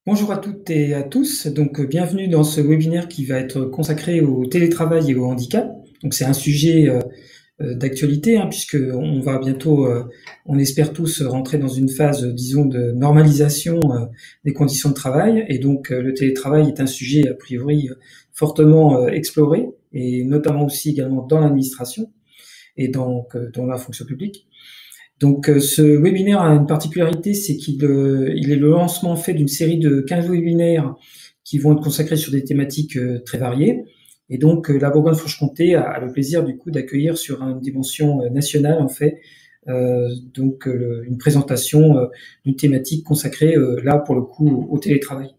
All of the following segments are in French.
Bonjour à toutes et à tous. Donc, bienvenue dans ce webinaire qui va être consacré au télétravail et au handicap. Donc, c'est un sujet d'actualité, hein, puisque on va bientôt, on espère tous rentrer dans une phase, disons, de normalisation des conditions de travail. Et donc, le télétravail est un sujet a priori fortement exploré, et notamment aussi également dans l'administration et dans la fonction publique. Donc, ce webinaire a une particularité, c'est il est le lancement fait d'une série de 15 webinaires qui vont être consacrés sur des thématiques très variées. Et donc, la Bourgogne-Franche-Comté a le plaisir du coup d'accueillir sur une dimension nationale en fait, une présentation d'une thématique consacrée là pour le coup au télétravail.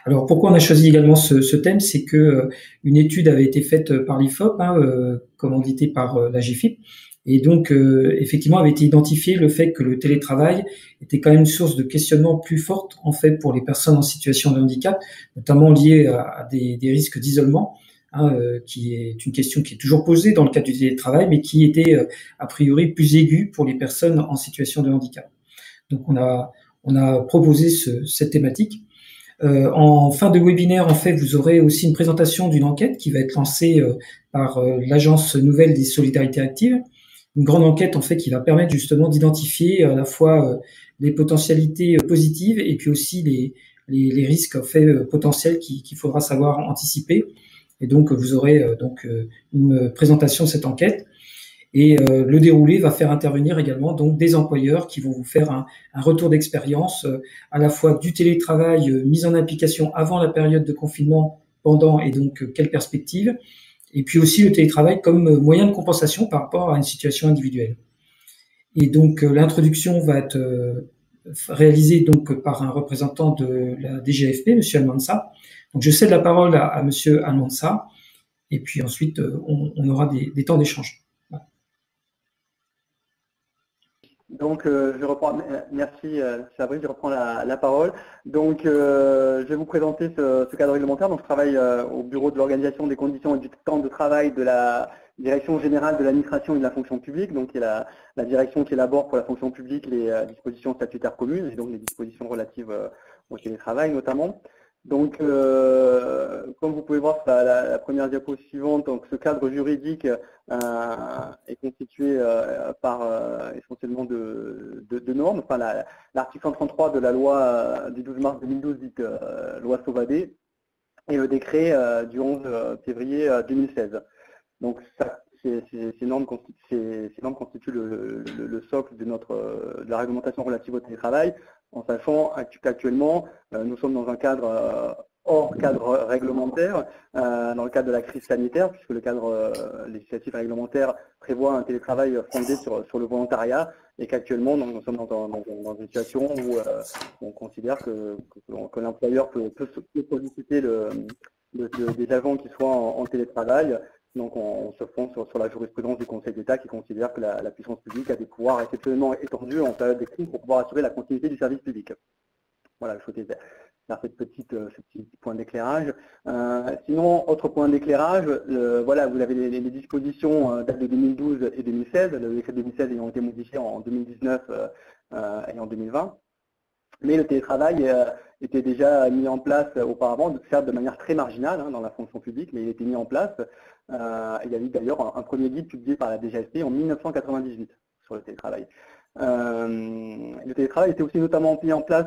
Alors, pourquoi on a choisi également ce thème, c'est que une étude avait été faite par l'IFOP, hein, commanditée par la GFIP, et donc effectivement avait été identifié le fait que le télétravail était quand même une source de questionnement plus forte en fait pour les personnes en situation de handicap, notamment liées à des risques d'isolement, hein, qui est une question qui est toujours posée dans le cadre du télétravail, mais qui était a priori plus aiguë pour les personnes en situation de handicap. Donc on a proposé cette thématique. En fin de webinaire, en fait, vous aurez aussi une présentation d'une enquête qui va être lancée par l'Agence nouvelle des solidarités actives. Une grande enquête, en fait, qui va permettre justement d'identifier à la fois les potentialités positives et puis aussi les risques en fait, potentiels qu'il faudra savoir anticiper. Et donc, vous aurez une présentation de cette enquête. Et le déroulé va faire intervenir également donc des employeurs qui vont vous faire un retour d'expérience à la fois du télétravail mis en application avant la période de confinement, pendant et donc quelle perspective, et puis aussi le télétravail comme moyen de compensation par rapport à une situation individuelle. Et donc l'introduction va être réalisée donc par un représentant de la DGFP, Monsieur Almansa. Donc je cède la parole à Monsieur Almansa, et puis ensuite on aura des temps d'échange. Donc, je reprends, merci Fabrice, je reprends la parole. Donc, je vais vous présenter ce cadre réglementaire. Donc, je travaille au bureau de l'organisation des conditions et du temps de travail de la Direction générale de l'administration et de la fonction publique, donc qui est la direction qui élabore pour la fonction publique les dispositions statutaires communes et donc les dispositions relatives au télétravail notamment. Donc, comme vous pouvez voir sur la première diapo suivante, donc ce cadre juridique est constitué par essentiellement de normes. Enfin, l'article 133 de la loi du 12 mars 2012, dite loi Sauvadet, et le décret du 11 février 2016. Donc, ces normes constituent le socle de la réglementation relative au télétravail, en sachant qu'actuellement, nous sommes dans un cadre hors cadre réglementaire, dans le cadre de la crise sanitaire, puisque le cadre législatif et réglementaire prévoit un télétravail fondé sur le volontariat, et qu'actuellement, nous sommes dans une situation où on considère que l'employeur peut solliciter des agents qui soient en télétravail. Donc, on se fonde sur la jurisprudence du Conseil d'État qui considère que la puissance publique a des pouvoirs exceptionnellement étendus en période de crise pour pouvoir assurer la continuité du service public. Voilà, je souhaitais faire ce petit point d'éclairage. Sinon, autre point d'éclairage, voilà, vous avez les dispositions datent de 2012 et 2016, le décret de 2016 ayant été modifié en 2019 et en 2020. Mais le télétravail était déjà mis en place auparavant, certes de manière très marginale dans la fonction publique, mais il était mis en place. Il y a eu d'ailleurs un premier guide publié par la DGSP en 1998 sur le télétravail. Le télétravail était aussi notamment mis en place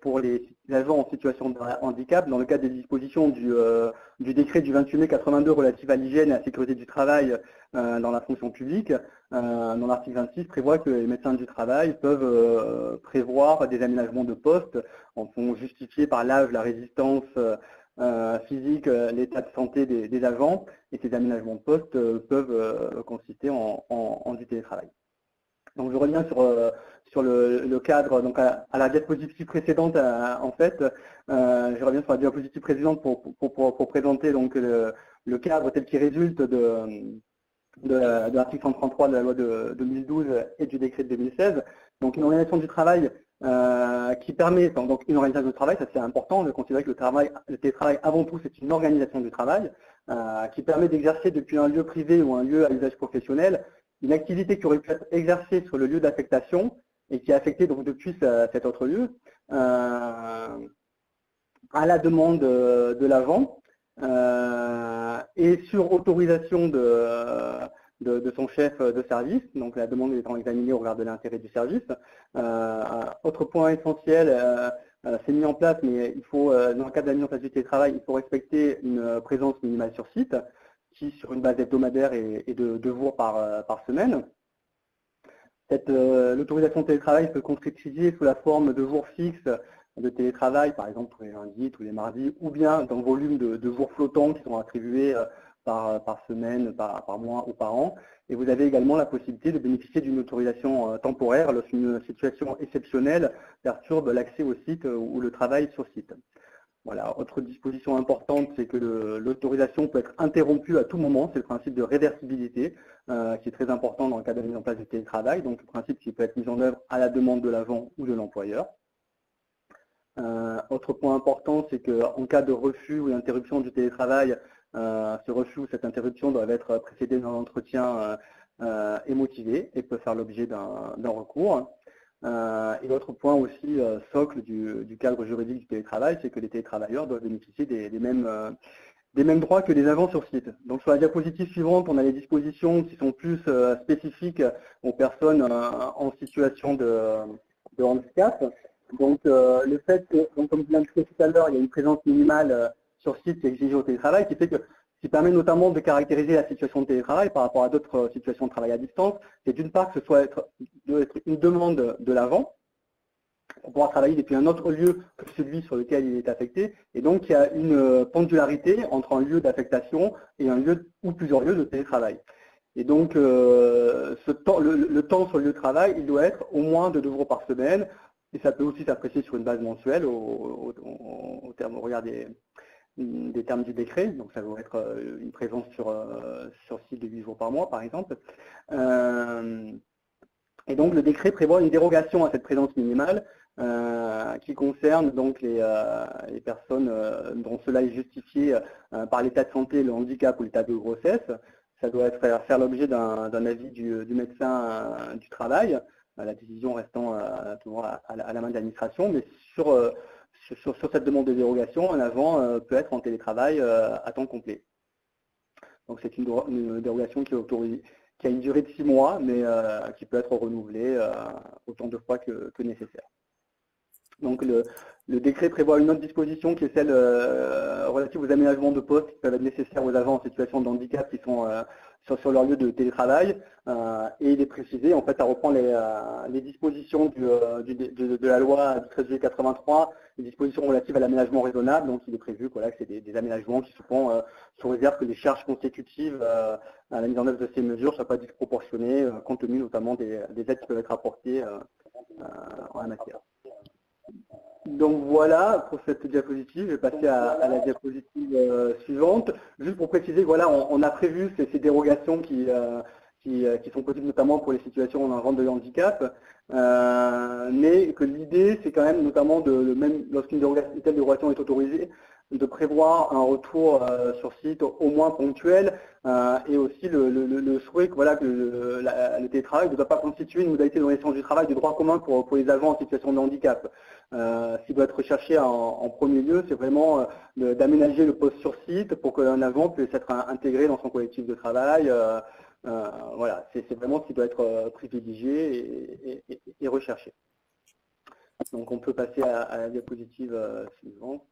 pour les agents en situation de handicap dans le cadre des dispositions du décret du 28 mai 82 relatif à l'hygiène et à la sécurité du travail dans la fonction publique. Dans l'article 26 prévoit que les médecins du travail peuvent prévoir des aménagements de poste en font justifiés par l'âge, la résistance physique, l'état de santé des agents, et ces aménagements de poste peuvent consister en du télétravail. Donc je reviens sur le cadre, donc à la diapositive précédente en fait, je reviens sur la diapositive précédente pour présenter donc le cadre tel qu'il résulte de l'article 133 de la loi de 2012 et du décret de 2016. Donc une organisation du travail qui permet, donc une organisation du travail, ça c'est important de considérer que le télétravail avant tout c'est une organisation du travail qui permet d'exercer depuis un lieu privé ou un lieu à usage professionnel une activité qui aurait pu être exercée sur le lieu d'affectation et qui est affectée donc depuis cet autre lieu. à la demande de l'agent et sur autorisation de son chef de service, donc la demande étant examinée au regard de l'intérêt du service. Autre point essentiel, c'est mis en place, mais il faut, dans le cadre de la mise en place du télétravail, il faut respecter une présence minimale sur site, qui sur une base hebdomadaire et de 2 jours par semaine. L'autorisation de télétravail peut se concrétiser sous la forme de jours fixes de télétravail, par exemple tous les lundis, tous les mardis, ou bien dans le volume de jours flottants qui sont attribués par semaine, par mois ou par an. Et vous avez également la possibilité de bénéficier d'une autorisation temporaire lorsqu'une situation exceptionnelle perturbe l'accès au site ou le travail sur site. Voilà. Autre disposition importante, c'est que l'autorisation peut être interrompue à tout moment. C'est le principe de réversibilité qui est très important dans le cadre de la mise en place du télétravail. Donc, le principe qui peut être mis en œuvre à la demande de l'agent ou de l'employeur. Autre point important, c'est qu'en cas de refus ou d'interruption du télétravail, ce refus ou cette interruption doivent être précédés d'un entretien et motivé et peut faire l'objet d'un recours. Et l'autre point aussi, socle du cadre juridique du télétravail, c'est que les télétravailleurs doivent bénéficier des mêmes droits que les agents sur site. Donc sur la diapositive suivante, on a les dispositions qui sont plus spécifiques aux personnes en situation de handicap. Donc le fait que, donc, comme je l'ai indiqué tout à l'heure, il y a une présence minimale sur site qui est exigée au télétravail, qui permet notamment de caractériser la situation de télétravail par rapport à d'autres situations de travail à distance. C'est d'une part que ce soit être une demande de l'agent pour pouvoir travailler depuis un autre lieu que celui sur lequel il est affecté. Et donc, il y a une pendularité entre un lieu d'affectation et un lieu ou plusieurs lieux de télétravail. Et donc, le temps sur le lieu de travail, il doit être au moins de 2 jours par semaine. Et ça peut aussi s'apprécier sur une base mensuelle au regard des termes du décret. Donc, ça va être une présence sur site de 8 jours par mois, par exemple. Et donc, le décret prévoit une dérogation à cette présence minimale qui concerne donc les personnes dont cela est justifié par l'état de santé, le handicap ou l'état de grossesse. Ça doit faire l'objet d'un avis du médecin du travail, la décision restant toujours à la main de l'administration. Mais sur cette demande de dérogation, un agent peut être en télétravail à temps complet. Donc c'est une dérogation qui a une durée de 6 mois, mais qui peut être renouvelée autant de fois que nécessaire. Donc le décret prévoit une autre disposition qui est celle relative aux aménagements de poste qui peuvent être nécessaires aux agents en situation de handicap qui sont sur leur lieu de télétravail. Et il est précisé, en fait, ça reprend les dispositions de la loi du 13 juillet 83, les dispositions relatives à l'aménagement raisonnable. Donc il est prévu que c'est des aménagements qui se font sous réserve que les charges consécutives à la mise en œuvre de ces mesures ne soient pas disproportionnées, compte tenu notamment des aides qui peuvent être apportées en la matière. Donc voilà pour cette diapositive. Je vais passer à la diapositive suivante. Juste pour préciser, voilà, on a prévu ces dérogations qui sont possibles notamment pour les situations où on a un rente de handicap, mais que l'idée c'est quand même notamment même lorsqu'une telle dérogation est autorisée, de prévoir un retour sur site au moins ponctuel et aussi le souhait que, voilà, que le télétravail ne doit pas constituer une modalité de reconnaissance du travail de droit commun pour les agents en situation de handicap. Ce qui doit être recherché en premier lieu, c'est vraiment d'aménager le poste sur site pour qu'un agent puisse être intégré dans son collectif de travail. Voilà, c'est vraiment ce qui doit être privilégié et recherché. Donc on peut passer à la diapositive suivante.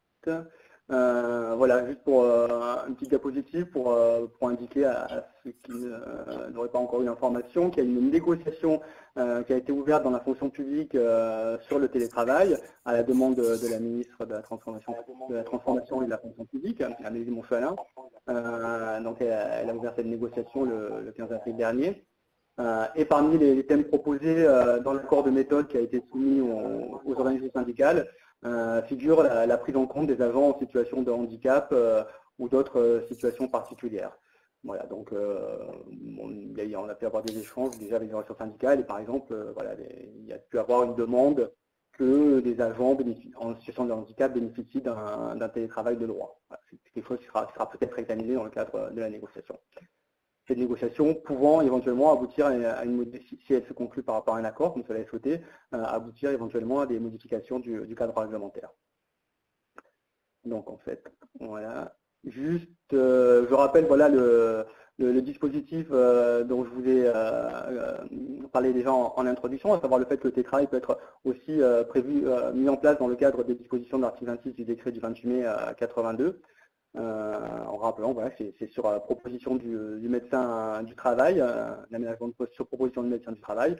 Voilà, juste pour une petite diapositive pour indiquer à ceux qui n'auraient pas encore eu l'information qu'il y a une négociation qui a été ouverte dans la fonction publique sur le télétravail à la demande de la ministre de la Transformation et de la fonction publique, Amélie Montchalin. Donc elle a ouvert cette négociation le 15 avril dernier. Et parmi les thèmes proposés dans l'accord de méthode qui a été soumis aux organisations syndicales, figure la prise en compte des agents en situation de handicap ou d'autres situations particulières. Voilà, donc on a pu avoir des échanges déjà avec les organisations syndicales et par exemple, voilà, il y a pu avoir une demande que des agents en situation de handicap bénéficient d'un télétravail de droit. Voilà, c'est quelque chose qui sera peut-être examiné dans le cadre de la négociation. Cette négociation pouvant éventuellement aboutir à une modification, si elle se conclut par rapport à un accord, comme cela est souhaité, aboutir éventuellement à des modifications du cadre réglementaire. Donc en fait, voilà. Juste, je rappelle voilà le dispositif dont je vous ai parlé déjà en introduction, à savoir le fait que le télétravail peut être aussi mis en place dans le cadre des dispositions de l'article 26 du décret du 28 mai 82. En rappelant voilà, que c'est sur proposition du médecin du travail, l'aménagement de poste sur proposition du médecin du travail,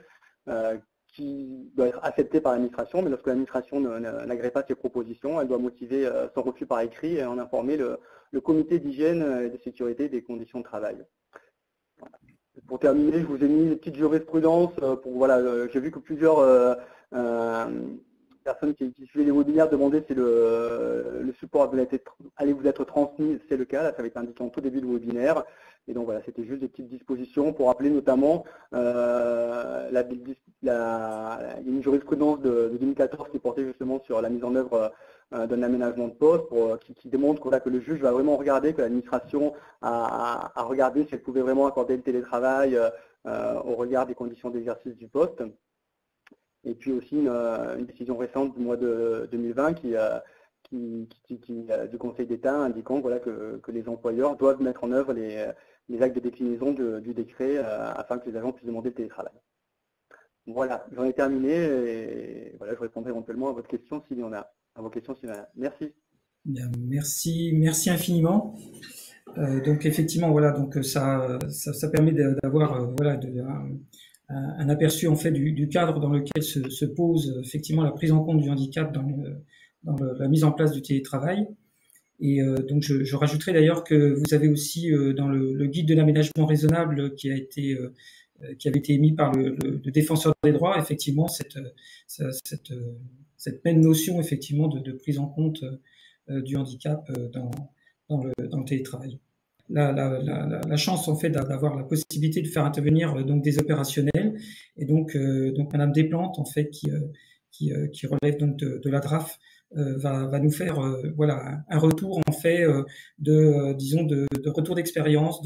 qui doit être accepté par l'administration, mais lorsque l'administration n'agrée pas ses propositions, elle doit motiver son refus par écrit et en informer le comité d'hygiène et de sécurité des conditions de travail. Voilà. Pour terminer, je vous ai mis une petite jurisprudence. Voilà, j'ai vu que plusieurs personnes qui suivaient les webinaires demandaient si le support allait vous être transmis. C'est le cas, là, ça avait été indiqué en tout début de webinaire. Et donc voilà, c'était juste des petites dispositions pour rappeler notamment une jurisprudence de 2014 qui portait justement sur la mise en œuvre d'un aménagement de poste qui démontre que le juge va vraiment regarder, que l'administration a regardé si elle pouvait vraiment accorder le télétravail au regard des conditions d'exercice du poste. Et puis aussi une décision récente du mois de 2020 du Conseil d'État indiquant voilà, que les employeurs doivent mettre en œuvre les actes de déclinaison du décret afin que les agents puissent demander le télétravail. Voilà, j'en ai terminé et voilà, je répondrai éventuellement à votre question s'il y en a. À vos questions s'il y en a. Merci. Bien, merci infiniment. Donc effectivement, voilà, donc ça permet d'avoir voilà, un aperçu en fait du cadre dans lequel se pose effectivement la prise en compte du handicap dans la mise en place du télétravail. Et donc je rajouterai d'ailleurs que vous avez aussi dans le guide de l'aménagement raisonnable qui avait été émis par le défenseur des droits, effectivement cette même notion effectivement de prise en compte du handicap dans le télétravail. La chance en fait d'avoir la possibilité de faire intervenir donc des opérationnels et donc Madame Desplantes en fait qui relève donc de la DRAF va nous faire voilà un retour en fait disons de retour d'expérience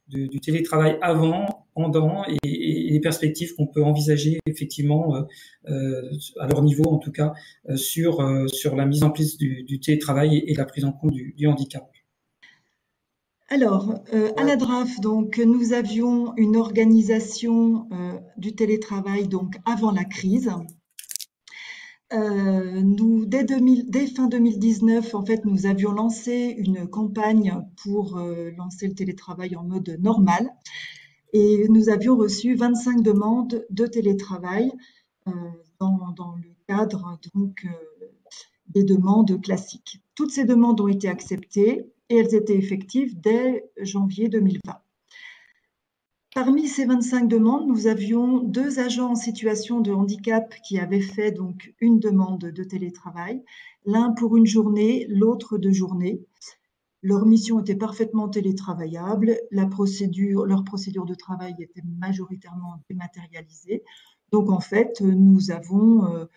du télétravail avant, pendant et les perspectives qu'on peut envisager effectivement à leur niveau en tout cas sur la mise en place du télétravail et la prise en compte du handicap. Alors, à la DRAF, donc, nous avions une organisation du télétravail donc avant la crise. Dès fin 2019, en fait, nous avions lancé une campagne pour lancer le télétravail en mode normal et nous avions reçu 25 demandes de télétravail dans le cadre donc des demandes classiques. Toutes ces demandes ont été acceptées et elles étaient effectives dès janvier 2020. Parmi ces 25 demandes, nous avions 2 agents en situation de handicap qui avaient fait donc une demande de télétravail, l'un pour une journée, l'autre 2 journées. Leur mission était parfaitement télétravaillable, leur procédure de travail était majoritairement dématérialisée. Donc en fait, nous avons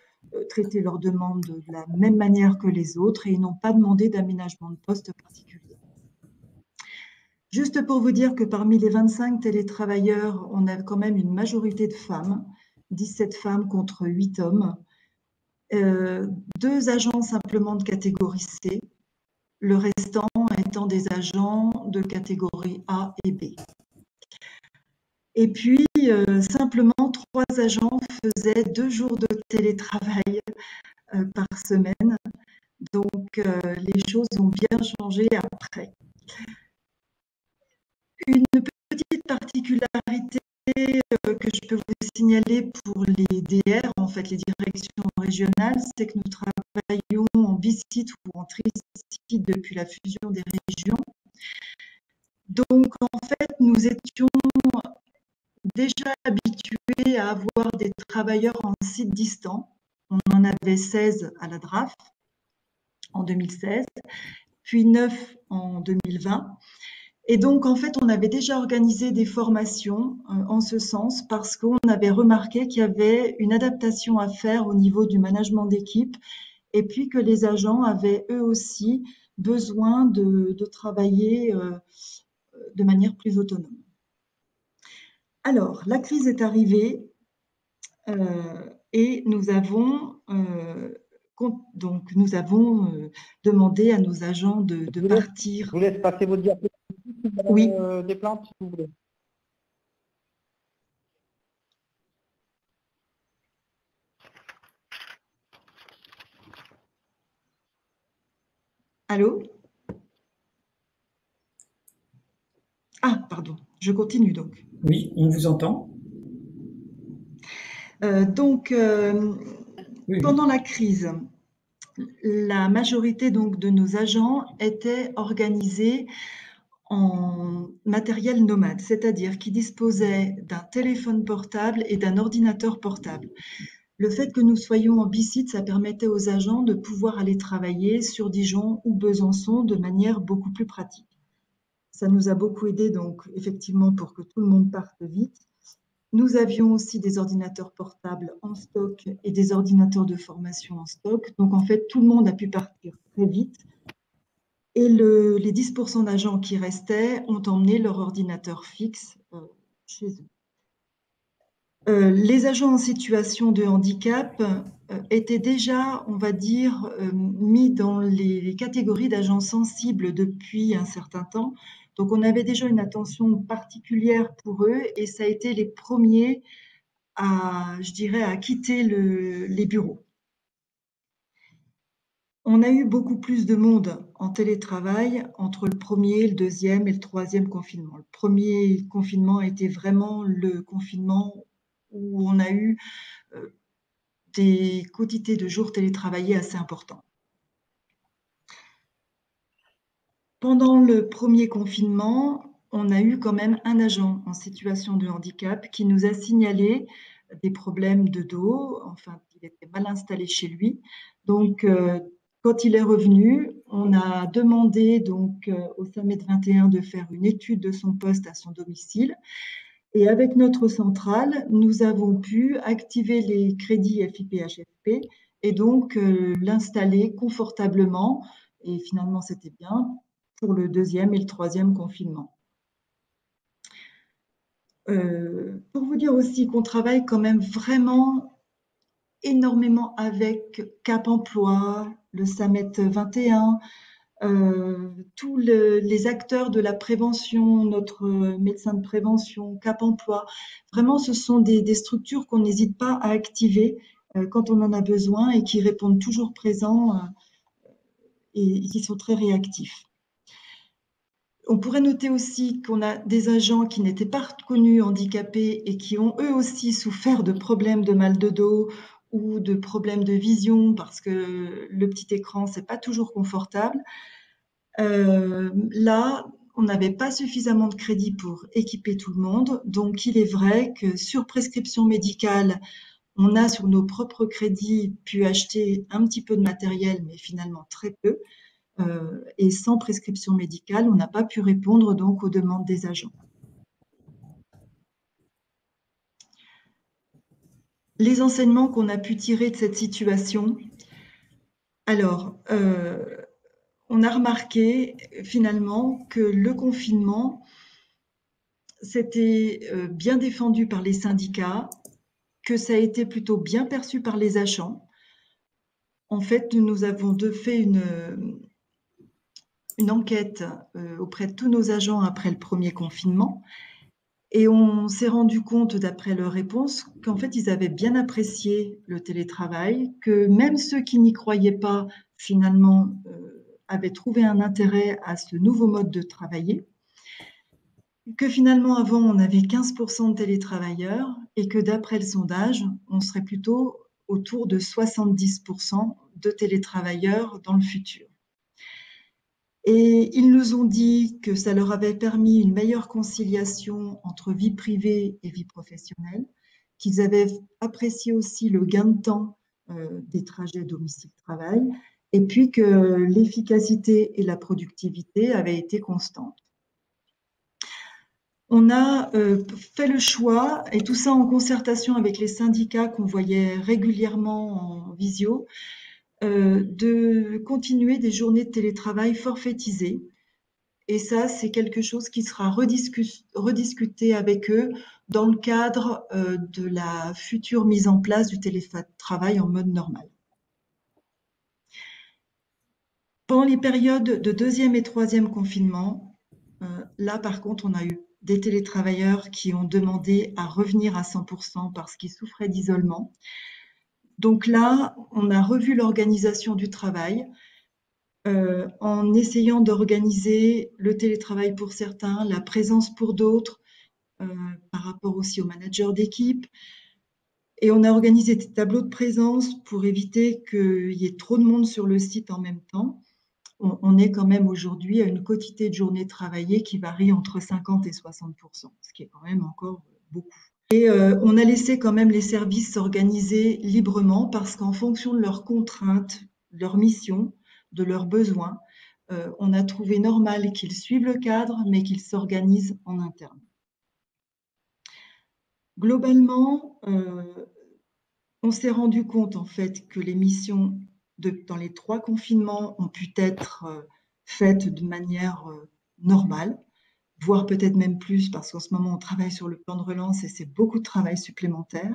traité leur demande de la même manière que les autres et ils n'ont pas demandé d'aménagement de poste particulier. Juste pour vous dire que parmi les 25 télétravailleurs, on a quand même une majorité de femmes, 17 femmes contre 8 hommes, 2 agents simplement de catégorie C, le restant étant des agents de catégorie A et B. Et puis, simplement 3 agents faisaient 2 jours de télétravail par semaine. Donc, les choses ont bien changé après. Une petite particularité que je peux vous signaler pour les DR, en fait les directions régionales, c'est que nous travaillons en bicite ou en tricite depuis la fusion des régions. Donc en fait, nous étions déjà habitués à avoir des travailleurs en site distant. On en avait 16 à la DRAF en 2016, puis 9 en 2020. Et donc, en fait, on avait déjà organisé des formations en ce sens parce qu'on avait remarqué qu'il y avait une adaptation à faire au niveau du management d'équipe et puis que les agents avaient eux aussi besoin de travailler de manière plus autonome. Alors, la crise est arrivée et nous avons Donc, nous avons demandé à nos agents de partir. Je vous laisse passer vos diapositives Oui. des plantes, si vous voulez. Allô? Ah, pardon, je continue donc. Oui, on vous entend. Oui. Pendant la crise, la majorité donc de nos agents étaient organisés en matériel nomade, c'est-à-dire qui disposaient d'un téléphone portable et d'un ordinateur portable. Le fait que nous soyons en bicite, ça permettait aux agents de pouvoir aller travailler sur Dijon ou Besançon de manière beaucoup plus pratique. Ça nous a beaucoup aidé donc effectivement pour que tout le monde parte vite. Nous avions aussi des ordinateurs portables en stock et des ordinateurs de formation en stock. Donc en fait, tout le monde a pu partir très vite. Et les 10% d'agents qui restaient ont emmené leur ordinateur fixe chez eux. Les agents en situation de handicap étaient déjà, on va dire, mis dans les catégories d'agents sensibles depuis un certain temps. Donc, on avait déjà une attention particulière pour eux et ça a été les premiers à, je dirais, à quitter les bureaux. On a eu beaucoup plus de monde en télétravail entre le premier, le deuxième et le troisième confinement. Le premier confinement a été vraiment le confinement où on a eu des quantités de jours télétravaillés assez importants. Pendant le premier confinement, on a eu quand même un agent en situation de handicap qui nous a signalé des problèmes de dos, enfin, il était mal installé chez lui. Donc, quand il est revenu, on a demandé donc au SAMED 21 de faire une étude de son poste à son domicile. Et avec notre centrale, nous avons pu activer les crédits FIPHFP et donc l'installer confortablement. Et finalement, c'était bien pour le deuxième et le troisième confinement. Pour vous dire aussi qu'on travaille quand même vraiment énormément avec Cap Emploi, le SAMET 21, tous les acteurs de la prévention, notre médecin de prévention, Cap Emploi. Vraiment, ce sont des structures qu'on n'hésite pas à activer quand on en a besoin et qui répondent toujours présents et qui sont très réactifs. On pourrait noter aussi qu'on a des agents qui n'étaient pas reconnus handicapés et qui ont eux aussi souffert de problèmes de mal de dos ou de problèmes de vision parce que le petit écran, c'est pas toujours confortable. Là, on n'avait pas suffisamment de crédit pour équiper tout le monde. Donc, il est vrai que sur prescription médicale, on a sur nos propres crédits pu acheter un petit peu de matériel, mais finalement très peu. Et sans prescription médicale, on n'a pas pu répondre donc aux demandes des agents. Les enseignements qu'on a pu tirer de cette situation. Alors, on a remarqué finalement que le confinement, c'était bien défendu par les syndicats, que ça a été plutôt bien perçu par les agents. En fait, nous avons fait une enquête auprès de tous nos agents après le premier confinement et on s'est rendu compte, d'après leurs réponses, qu'en fait, ils avaient bien apprécié le télétravail, que même ceux qui n'y croyaient pas, finalement, avaient trouvé un intérêt à ce nouveau mode de travailler, que finalement, avant, on avait 15% de télétravailleurs et que d'après le sondage, on serait plutôt autour de 70% de télétravailleurs dans le futur. Et ils nous ont dit que ça leur avait permis une meilleure conciliation entre vie privée et vie professionnelle, qu'ils avaient apprécié aussi le gain de temps des trajets domicile-travail, et puis que l'efficacité et la productivité avaient été constantes. On a fait le choix, et tout ça en concertation avec les syndicats qu'on voyait régulièrement en visio, de continuer des journées de télétravail forfaitisées. Et ça, c'est quelque chose qui sera rediscuté avec eux dans le cadre de la future mise en place du télétravail en mode normal. Pendant les périodes de deuxième et troisième confinement, là par contre, on a eu des télétravailleurs qui ont demandé à revenir à 100% parce qu'ils souffraient d'isolement. Donc là, on a revu l'organisation du travail en essayant d'organiser le télétravail pour certains, la présence pour d'autres, par rapport aussi aux managers d'équipe. Et on a organisé des tableaux de présence pour éviter qu'il y ait trop de monde sur le site en même temps. On est quand même aujourd'hui à une quotité de journée travaillée qui varie entre 50 et 60%, ce qui est quand même encore beaucoup. Et on a laissé quand même les services s'organiser librement parce qu'en fonction de leurs contraintes, de leurs missions, de leurs besoins, on a trouvé normal qu'ils suivent le cadre, mais qu'ils s'organisent en interne. Globalement, on s'est rendu compte en fait que les missions dans les 3 confinements ont pu être faites de manière normale, voire peut-être même plus, parce qu'en ce moment, on travaille sur le plan de relance et c'est beaucoup de travail supplémentaire.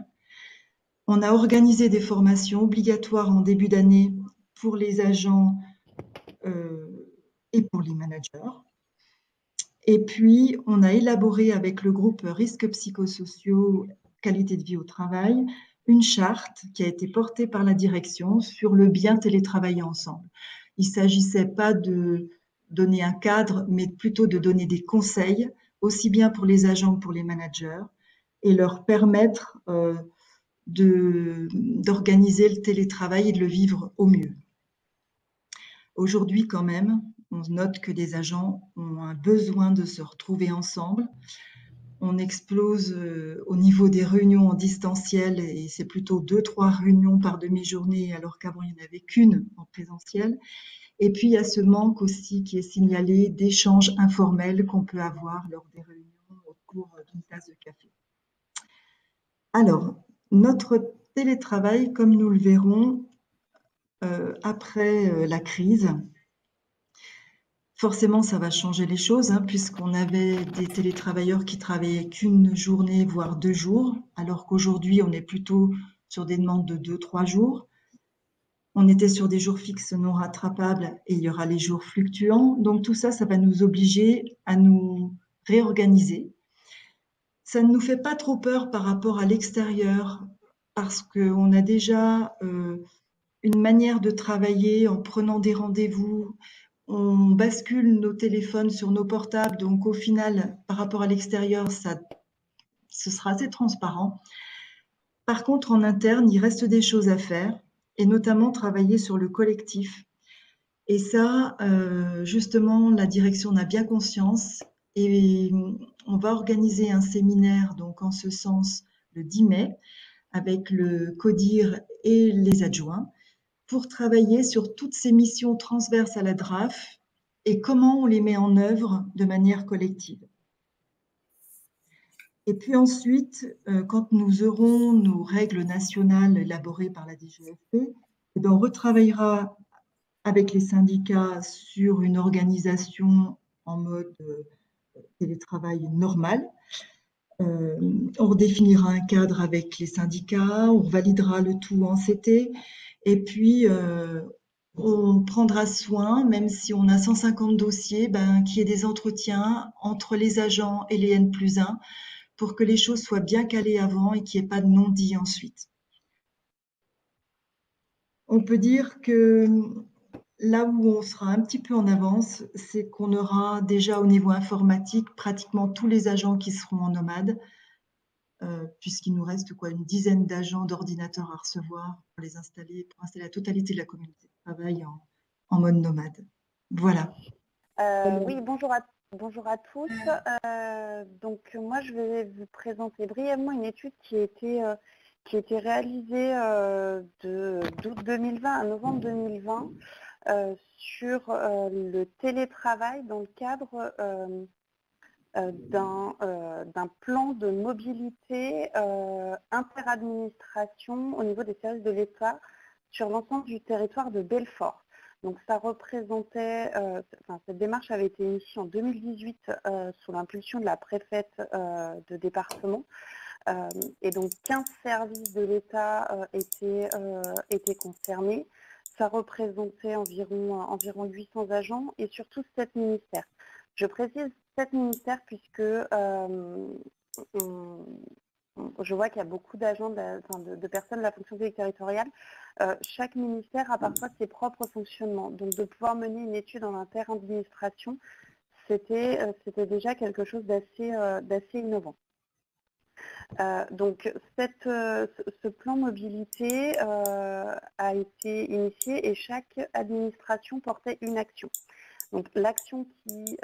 On a organisé des formations obligatoires en début d'année pour les agents et pour les managers. Et puis, on a élaboré avec le groupe risques psychosociaux, qualité de vie au travail, une charte qui a été portée par la direction sur le bien télétravailler ensemble. Il ne s'agissait pas de donner un cadre, mais plutôt de donner des conseils, aussi bien pour les agents que pour les managers, et leur permettre d'organiser le télétravail et de le vivre au mieux. Aujourd'hui, quand même, on note que des agents ont un besoin de se retrouver ensemble. On explose au niveau des réunions en distanciel et c'est plutôt 2-3 réunions par demi-journée alors qu'avant il n'y en avait qu'une en présentiel. Et puis il y a ce manque aussi qui est signalé d'échanges informels qu'on peut avoir lors des réunions au cours d'une tasse de café. Alors, notre télétravail, comme nous le verrons après la crise, forcément, ça va changer les choses, hein, puisqu'on avait des télétravailleurs qui travaillaient qu'une journée, voire 2 jours, alors qu'aujourd'hui, on est plutôt sur des demandes de 2-3 jours. On était sur des jours fixes non rattrapables et il y aura les jours fluctuants. Donc tout ça, ça va nous obliger à nous réorganiser. Ça ne nous fait pas trop peur par rapport à l'extérieur, parce qu'on a déjà une manière de travailler en prenant des rendez-vous. On bascule nos téléphones sur nos portables, donc au final, par rapport à l'extérieur, ce sera assez transparent. Par contre, en interne, il reste des choses à faire, et notamment travailler sur le collectif. Et ça, justement, la direction en a bien conscience, et on va organiser un séminaire, donc en ce sens, le 10 mai, avec le CODIR et les adjoints, pour travailler sur toutes ces missions transverses à la DRAF et comment on les met en œuvre de manière collective. Et puis ensuite, quand nous aurons nos règles nationales élaborées par la DGFP, on retravaillera avec les syndicats sur une organisation en mode télétravail normal. On redéfinira un cadre avec les syndicats, on validera le tout en CT, et puis on prendra soin, même si on a 150 dossiers, qu'il y ait des entretiens entre les agents et les N+1 pour que les choses soient bien calées avant et qu'il n'y ait pas de non-dit ensuite. On peut dire que là où on sera un petit peu en avance, c'est qu'on aura déjà au niveau informatique pratiquement tous les agents qui seront en nomade, puisqu'il nous reste une dizaine d'agents d'ordinateurs à recevoir pour installer la totalité de la communauté de travail en mode nomade. Voilà. Oui, bonjour à tous. Donc moi, je vais vous présenter brièvement une étude qui a été réalisée d'août 2020 à novembre 2020 sur le télétravail dans le cadre d'un plan de mobilité interadministration au niveau des services de l'État sur l'ensemble du territoire de Belfort. Donc ça représentait, cette démarche avait été initiée en 2018 sous l'impulsion de la préfète de département. Et donc 15 services de l'État étaient concernés, ça représentait environ 800 agents et surtout 7 ministères. Je précise 7 ministères puisque je vois qu'il y a beaucoup d'agents, de personnes de la fonction publique territoriale. Chaque ministère a parfois ses propres fonctionnements. Donc de pouvoir mener une étude en inter-administration, c'était déjà quelque chose d'assez innovant. Donc ce plan mobilité a été initié et chaque administration portait une action. Donc l'action qui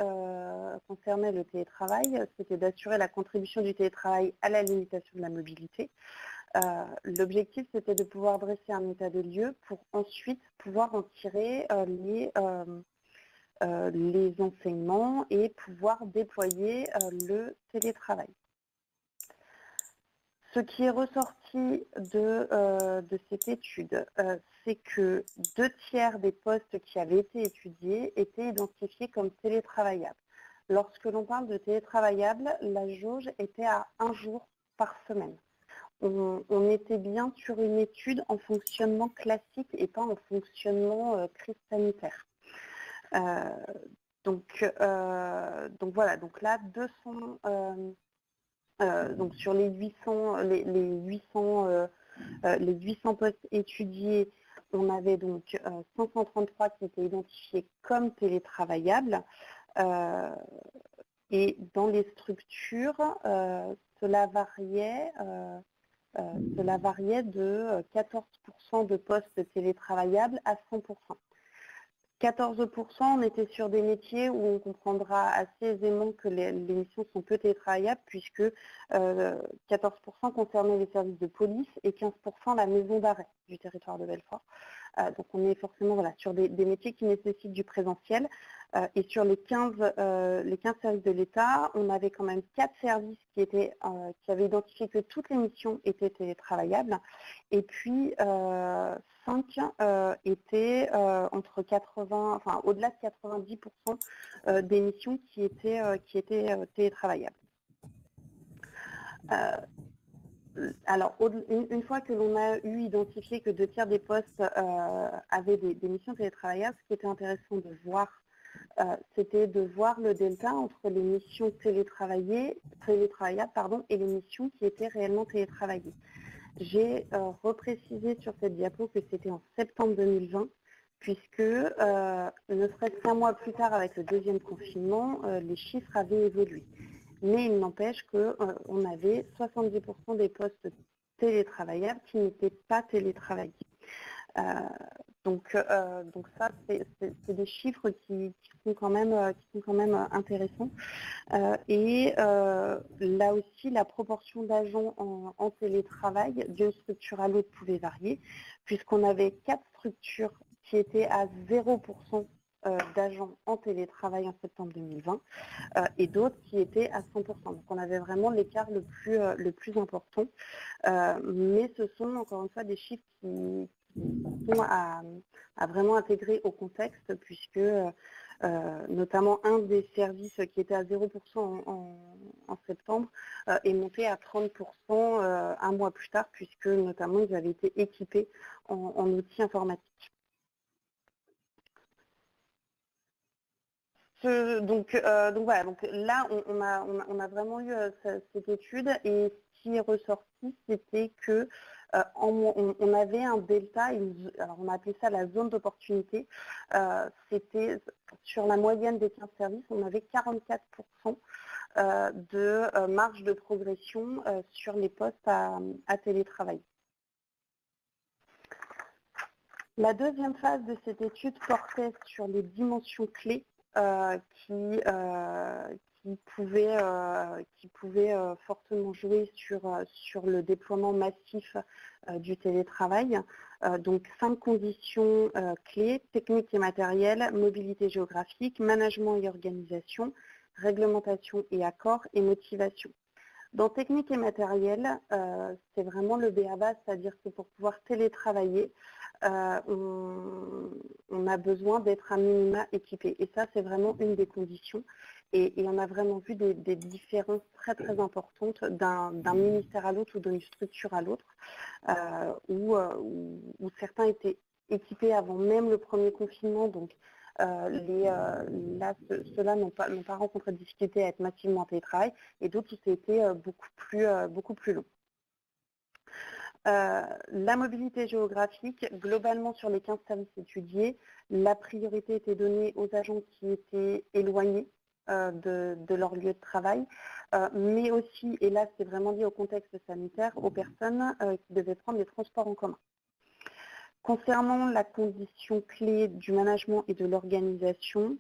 concernait le télétravail, c'était d'assurer la contribution du télétravail à la limitation de la mobilité. L'objectif, c'était de pouvoir dresser un état des lieux pour ensuite pouvoir en tirer les enseignements et pouvoir déployer le télétravail. Ce qui est ressorti de cette étude, c'est que 2/3 des postes qui avaient été étudiés étaient identifiés comme télétravaillables. Lorsque l'on parle de télétravaillables, la jauge était à 1 jour par semaine. On était bien sur une étude en fonctionnement classique et pas en fonctionnement crise sanitaire. Donc voilà, donc là, 200... donc sur les 800 postes étudiés, on avait donc 533 qui étaient identifiés comme télétravaillables. Et dans les structures, cela variait de 14% de postes télétravaillables à 100%. 14%, on était sur des métiers où on comprendra assez aisément que les missions sont peu télétravaillables puisque 14% concernaient les services de police et 15% la maison d'arrêt du territoire de Belfort. Donc on est forcément sur des métiers qui nécessitent du présentiel. Et sur les 15 services de l'État, on avait quand même 4 services qui avaient identifié que toutes les missions étaient télétravaillables. Et puis 5 étaient entre 80, enfin au-delà de 90% des missions qui étaient télétravaillables. Alors, une fois que l'on a identifié que 2/3 des postes avaient des missions télétravaillables, ce qui était intéressant de voir, c'était de voir le delta entre les missions télétravaillables et les missions qui étaient réellement télétravaillées. J'ai reprécisé sur cette diapo que c'était en septembre 2020, puisque ne serait-ce qu'un mois plus tard avec le deuxième confinement, les chiffres avaient évolué. Mais il n'empêche qu'on avait 70% des postes télétravaillables qui n'étaient pas télétravaillés. Donc ça, c'est des chiffres qui sont quand même intéressants. Et là aussi, la proportion d'agents en télétravail d'une structure à l'autre pouvait varier, puisqu'on avait 4 structures qui étaient à 0% d'agents en télétravail en septembre 2020 et d'autres qui étaient à 100%. Donc on avait vraiment l'écart le plus important. Mais ce sont encore une fois des chiffres qui sont à vraiment intégrer au contexte, puisque notamment un des services qui était à 0% en septembre est monté à 30% un mois plus tard, puisque notamment ils avaient été équipés en outils informatiques. Donc voilà, donc là on a vraiment eu cette étude, et ce qui est ressorti, c'était que on avait un delta, alors on a appelé ça la zone d'opportunité. C'était sur la moyenne des 15 services, on avait 44% de marge de progression sur les postes à télétravail. La deuxième phase de cette étude portait sur les dimensions clés qui pouvaient fortement jouer sur le déploiement massif du télétravail. Donc 5 conditions clés: technique et matériel, mobilité géographique, management et organisation, réglementation et accord, et motivation. Dans technique et matériel, c'est vraiment le b.a.-ba, c'est-à-dire que pour pouvoir télétravailler, on a besoin d'être un minima équipé. Et ça, c'est vraiment une des conditions. Et on a vraiment vu des différences très très importantes d'un ministère à l'autre ou d'une structure à l'autre, où certains étaient équipés avant même le premier confinement, donc ceux-là n'ont pas rencontré de difficulté à être massivement en télétravail, et d'autres où c'était beaucoup plus long. La mobilité géographique, globalement sur les 15 services étudiés, la priorité était donnée aux agents qui étaient éloignés de leur lieu de travail, mais aussi, et là c'est vraiment lié au contexte sanitaire, aux personnes qui devaient prendre les transports en commun. Concernant la condition clé du management et de l'organisation,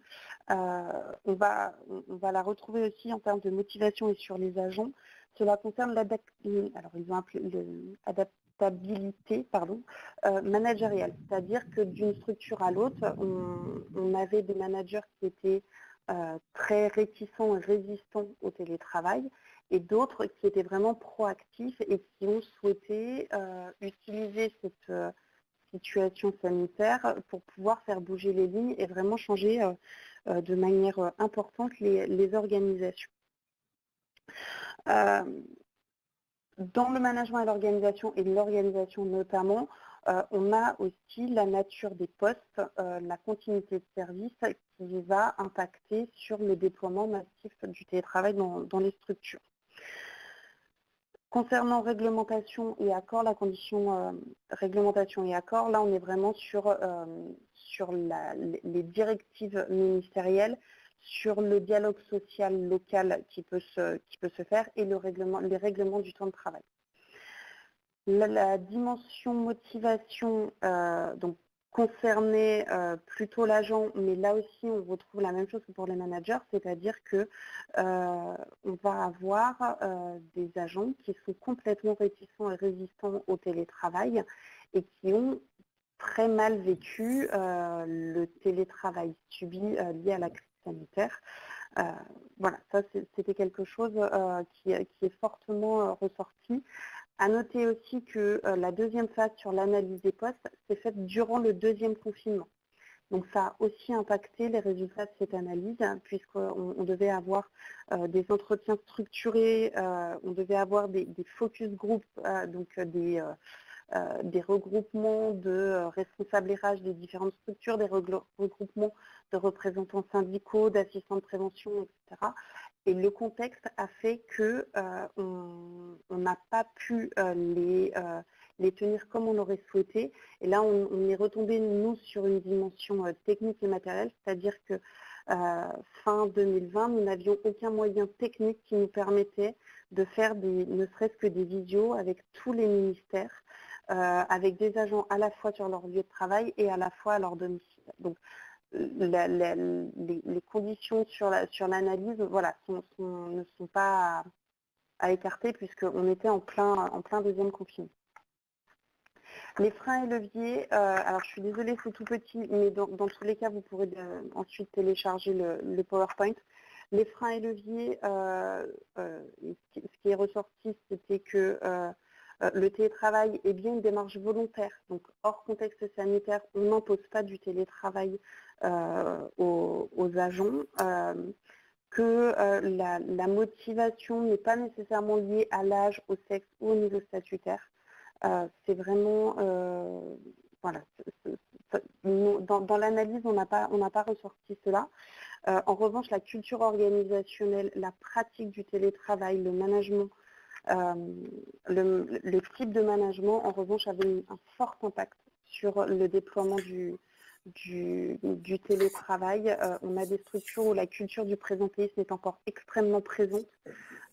on va la retrouver aussi en termes de motivation et sur les agents. Cela concerne l'adaptabilité managériale, c'est-à-dire que d'une structure à l'autre, on avait des managers qui étaient très réticents et résistants au télétravail, et d'autres qui étaient vraiment proactifs et qui ont souhaité utiliser cette situation sanitaire pour pouvoir faire bouger les lignes et vraiment changer de manière importante les organisations. Dans le management et l'organisation notamment, on a aussi la nature des postes, la continuité de service qui va impacter sur le déploiement massif du télétravail dans les structures. Concernant réglementation et accord, la condition réglementation et accord, là on est vraiment sur les directives ministérielles, sur le dialogue social local qui peut se faire et les règlements du temps de travail. La dimension motivation donc concernait plutôt l'agent, mais là aussi on retrouve la même chose que pour les managers, c'est-à-dire que on va avoir des agents qui sont complètement réticents et résistants au télétravail et qui ont très mal vécu le télétravail subi lié à la crise sanitaire. Voilà, ça c'était quelque chose qui est fortement ressorti. À noter aussi que la deuxième phase sur l'analyse des postes s'est faite durant le deuxième confinement. Donc ça a aussi impacté les résultats de cette analyse, puisqu'on devait avoir des entretiens structurés, on devait avoir des focus group, donc des regroupements de responsables RH des différentes structures, des regroupements de représentants syndicaux, d'assistants de prévention, etc. Et le contexte a fait que on n'a pas pu les tenir comme on aurait souhaité. Et là, on est retombé, nous, sur une dimension technique et matérielle, c'est-à-dire que fin 2020, nous n'avions aucun moyen technique qui nous permettait de faire ne serait-ce que des visios avec tous les ministères, avec des agents à la fois sur leur lieu de travail et à la fois à leur domicile. Donc, les conditions sur l'analyse voilà, ne sont pas à écarter puisqu'on était en plein deuxième confinement. Les freins et leviers, alors je suis désolée, c'est tout petit, mais dans tous les cas, vous pourrez ensuite télécharger le PowerPoint. Les freins et leviers, ce qui est ressorti, c'était que le télétravail est bien une démarche volontaire, donc hors contexte sanitaire, on n'impose pas du télétravail aux agents, que la motivation n'est pas nécessairement liée à l'âge, au sexe ou au niveau statutaire. C'est vraiment, voilà, dans l'analyse, on n'a pas ressorti cela. En revanche, la culture organisationnelle, la pratique du télétravail, le management, le type de management, en revanche, avait un fort impact sur le déploiement du télétravail. On a des structures où la culture du présentéisme est encore extrêmement présente,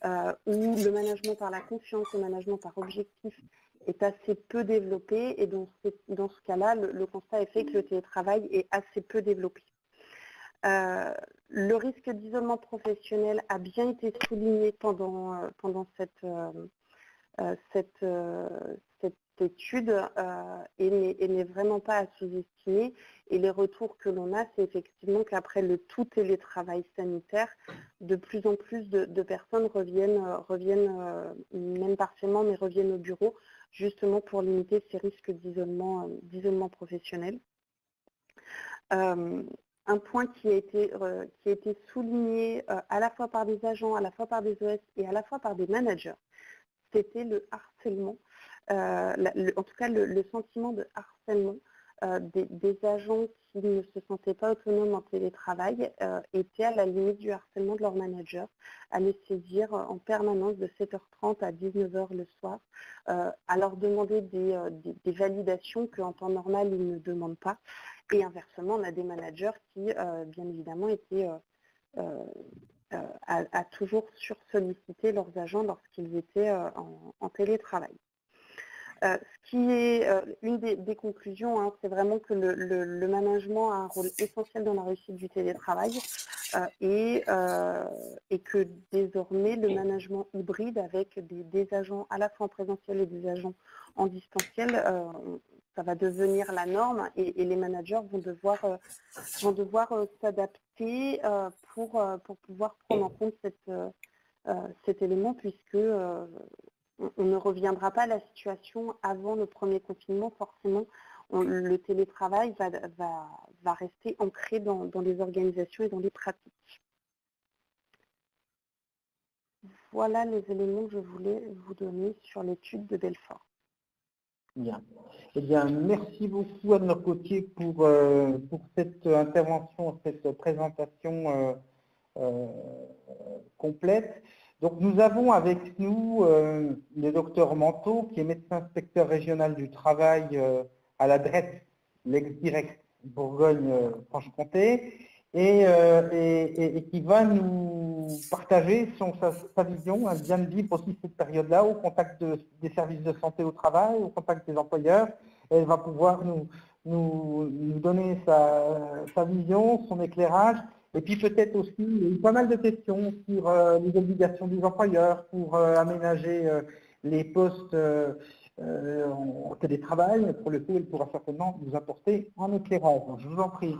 où le management par la confiance, le management par objectif est assez peu développé, et dans ce cas-là, le constat est fait que le télétravail est assez peu développé. Le risque d'isolement professionnel a bien été souligné pendant cette étude et n'est vraiment pas à sous-estimer. Et les retours que l'on a, c'est effectivement qu'après le tout télétravail sanitaire, de plus en plus de personnes reviennent même partiellement, mais reviennent au bureau, justement pour limiter ces risques d'isolement professionnel. Un point qui a été souligné à la fois par des agents, à la fois par des OS et à la fois par des managers, c'était le harcèlement, en tout cas le sentiment de harcèlement des agents qui ne se sentaient pas autonomes en télétravail étaient à la limite du harcèlement de leur manager, à les saisir en permanence de 7h30 à 19h le soir, à leur demander des validations qu'en temps normal ils ne demandent pas. Et inversement, on a des managers qui, bien évidemment, étaient à toujours sursolliciter leurs agents lorsqu'ils étaient en télétravail. Ce qui est une des conclusions, hein, c'est vraiment que le management a un rôle essentiel dans la réussite du télétravail et que désormais le management hybride avec des agents à la fois en présentiel et des agents en distanciel, ça va devenir la norme et les managers vont devoir s'adapter pour pouvoir prendre en compte cet élément puisque on ne reviendra pas à la situation avant le premier confinement. Forcément, le télétravail va rester ancré dans les organisations et dans les pratiques. Voilà les éléments que je voulais vous donner sur l'étude de Belfort. Bien. Eh bien, merci beaucoup Anne-Laure Gauthier pour cette intervention, cette présentation complète. Donc nous avons avec nous le docteur Manteau, qui est médecin inspecteur régional du travail à la DRET, l'ex-direct Bourgogne-Franche-Comté, et qui va nous partager sa vision. Elle vient de vivre aussi cette période-là au contact des services de santé au travail, au contact des employeurs. Elle va pouvoir nous donner sa vision, son éclairage. Et puis peut-être aussi, il y a eu pas mal de questions sur les obligations des employeurs pour aménager les postes en télétravail. Pour le coup, elle pourra certainement nous apporter un éclairage. Donc, je vous en prie.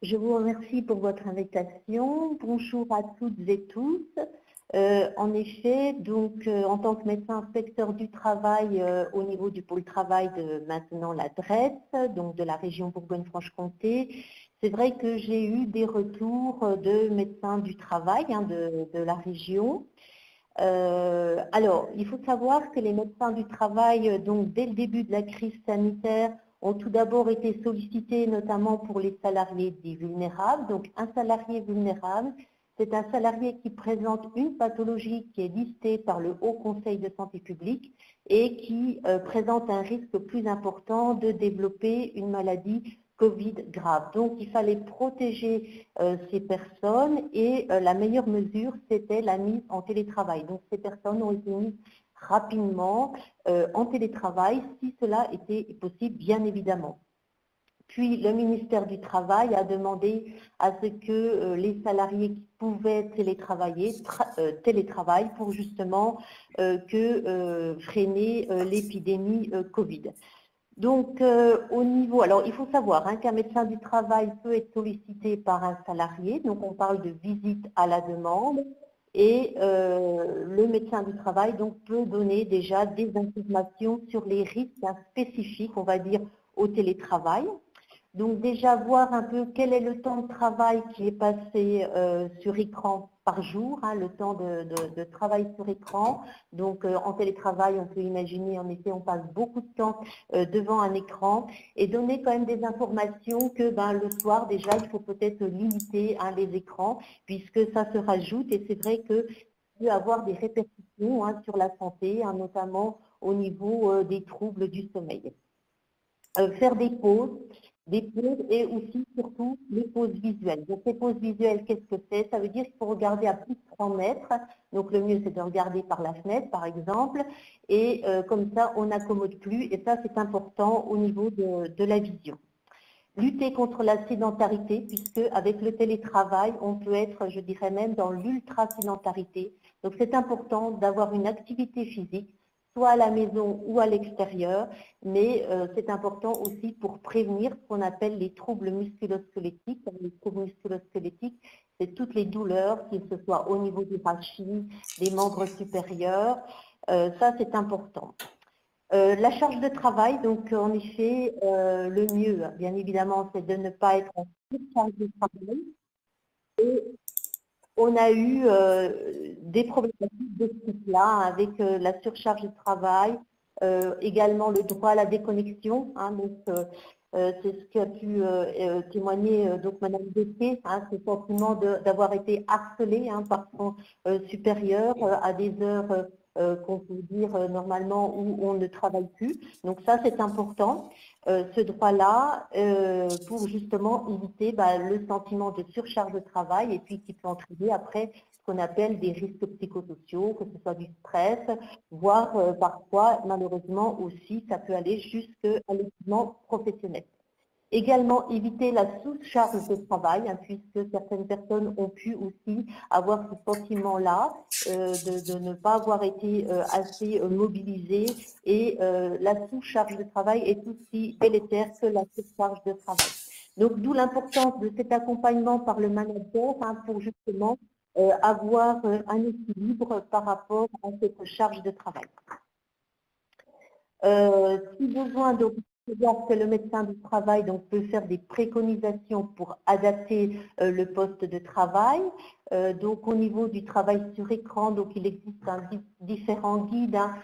Je vous remercie pour votre invitation. Bonjour à toutes et tous. En effet, donc en tant que médecin inspecteur du travail au niveau du pôle travail de maintenant la DRET, donc de la région Bourgogne-Franche-Comté, c'est vrai que j'ai eu des retours de médecins du travail de la région. Alors, il faut savoir que les médecins du travail, donc dès le début de la crise sanitaire, ont tout d'abord été sollicités notamment pour les salariés dits vulnérables. Donc un salarié vulnérable, c'est un salarié qui présente une pathologie qui est listée par le Haut Conseil de santé publique et qui présente un risque plus important de développer une maladie Covid grave. Donc il fallait protéger ces personnes et la meilleure mesure, c'était la mise en télétravail. Donc ces personnes ont été mises rapidement en télétravail, si cela était possible, bien évidemment. Puis le ministère du Travail a demandé à ce que les salariés qui pouvaient télétravaillent pour justement freiner l'épidémie Covid. Donc au niveau, alors il faut savoir qu'un médecin du travail peut être sollicité par un salarié, donc on parle de visite à la demande. Et le médecin du travail donc, peut donner déjà des informations sur les risques spécifiques, on va dire, au télétravail. Donc déjà voir un peu quel est le temps de travail qui est passé sur écran par jour, le temps de travail sur écran. Donc en télétravail, on peut imaginer, en effet, on passe beaucoup de temps devant un écran et donner quand même des informations que le soir déjà, il faut peut-être limiter les écrans puisque ça se rajoute et c'est vrai que peut avoir des répercussions sur la santé, notamment au niveau des troubles du sommeil. Faire des pauses et aussi surtout les pauses visuelles. Donc les pauses visuelles, qu'est-ce que c'est? Ça veut dire qu'il faut regarder à plus de 3 mètres. Donc le mieux c'est de regarder par la fenêtre par exemple et comme ça on n'accommode plus et ça c'est important au niveau de la vision. Lutter contre la sédentarité puisque avec le télétravail on peut être, je dirais même, dans l'ultra-sédentarité. Donc c'est important d'avoir une activité physique soit à la maison ou à l'extérieur, mais c'est important aussi pour prévenir ce qu'on appelle les troubles musculo-squelettiques. Les troubles musculo-squelettiques, c'est toutes les douleurs, qu'il ce soit au niveau du rachis, des membres supérieurs, ça c'est important. La charge de travail, donc en effet, le mieux, bien évidemment, c'est de ne pas être en surcharge de travail. Et on a eu des problématiques de ce type-là avec la surcharge de travail Également le droit à la déconnexion, hein, donc c'est ce qu'a pu témoigner donc Madame Desquet, hein, ce sentiment d'avoir été harcelée hein, par son supérieur à des heures qu'on peut dire normalement où on ne travaille plus. Donc ça c'est important, ce droit-là, pour justement éviter le sentiment de surcharge de travail et puis qui peut entraîner après ce qu'on appelle des risques psychosociaux, que ce soit du stress, voire parfois, malheureusement aussi, ça peut aller jusqu'à l'épuisement professionnel. Également, éviter la sous-charge de travail, hein, puisque certaines personnes ont pu aussi avoir ce sentiment-là de ne pas avoir été assez mobilisées et la sous-charge de travail est aussi délétère que la surcharge de travail. Donc, d'où l'importance de cet accompagnement par le manager hein, pour justement avoir un équilibre par rapport à cette charge de travail. Si besoin, donc, que le médecin du travail donc, peut faire des préconisations pour adapter le poste de travail. Donc au niveau du travail sur écran, donc il existe différents guides hein,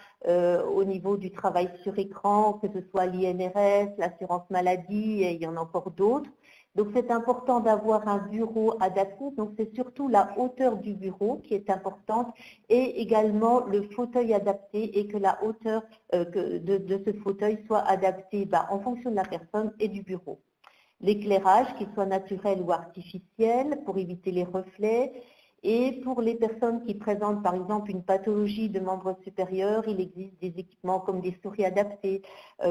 au niveau du travail sur écran, que ce soit l'INRS, l'assurance maladie, et il y en a encore d'autres. Donc c'est important d'avoir un bureau adapté, donc c'est surtout la hauteur du bureau qui est importante et également le fauteuil adapté et que la hauteur de ce fauteuil soit adaptée en fonction de la personne et du bureau. L'éclairage, qu'il soit naturel ou artificiel pour éviter les reflets. Et pour les personnes qui présentent par exemple une pathologie de membre supérieur, il existe des équipements comme des souris adaptées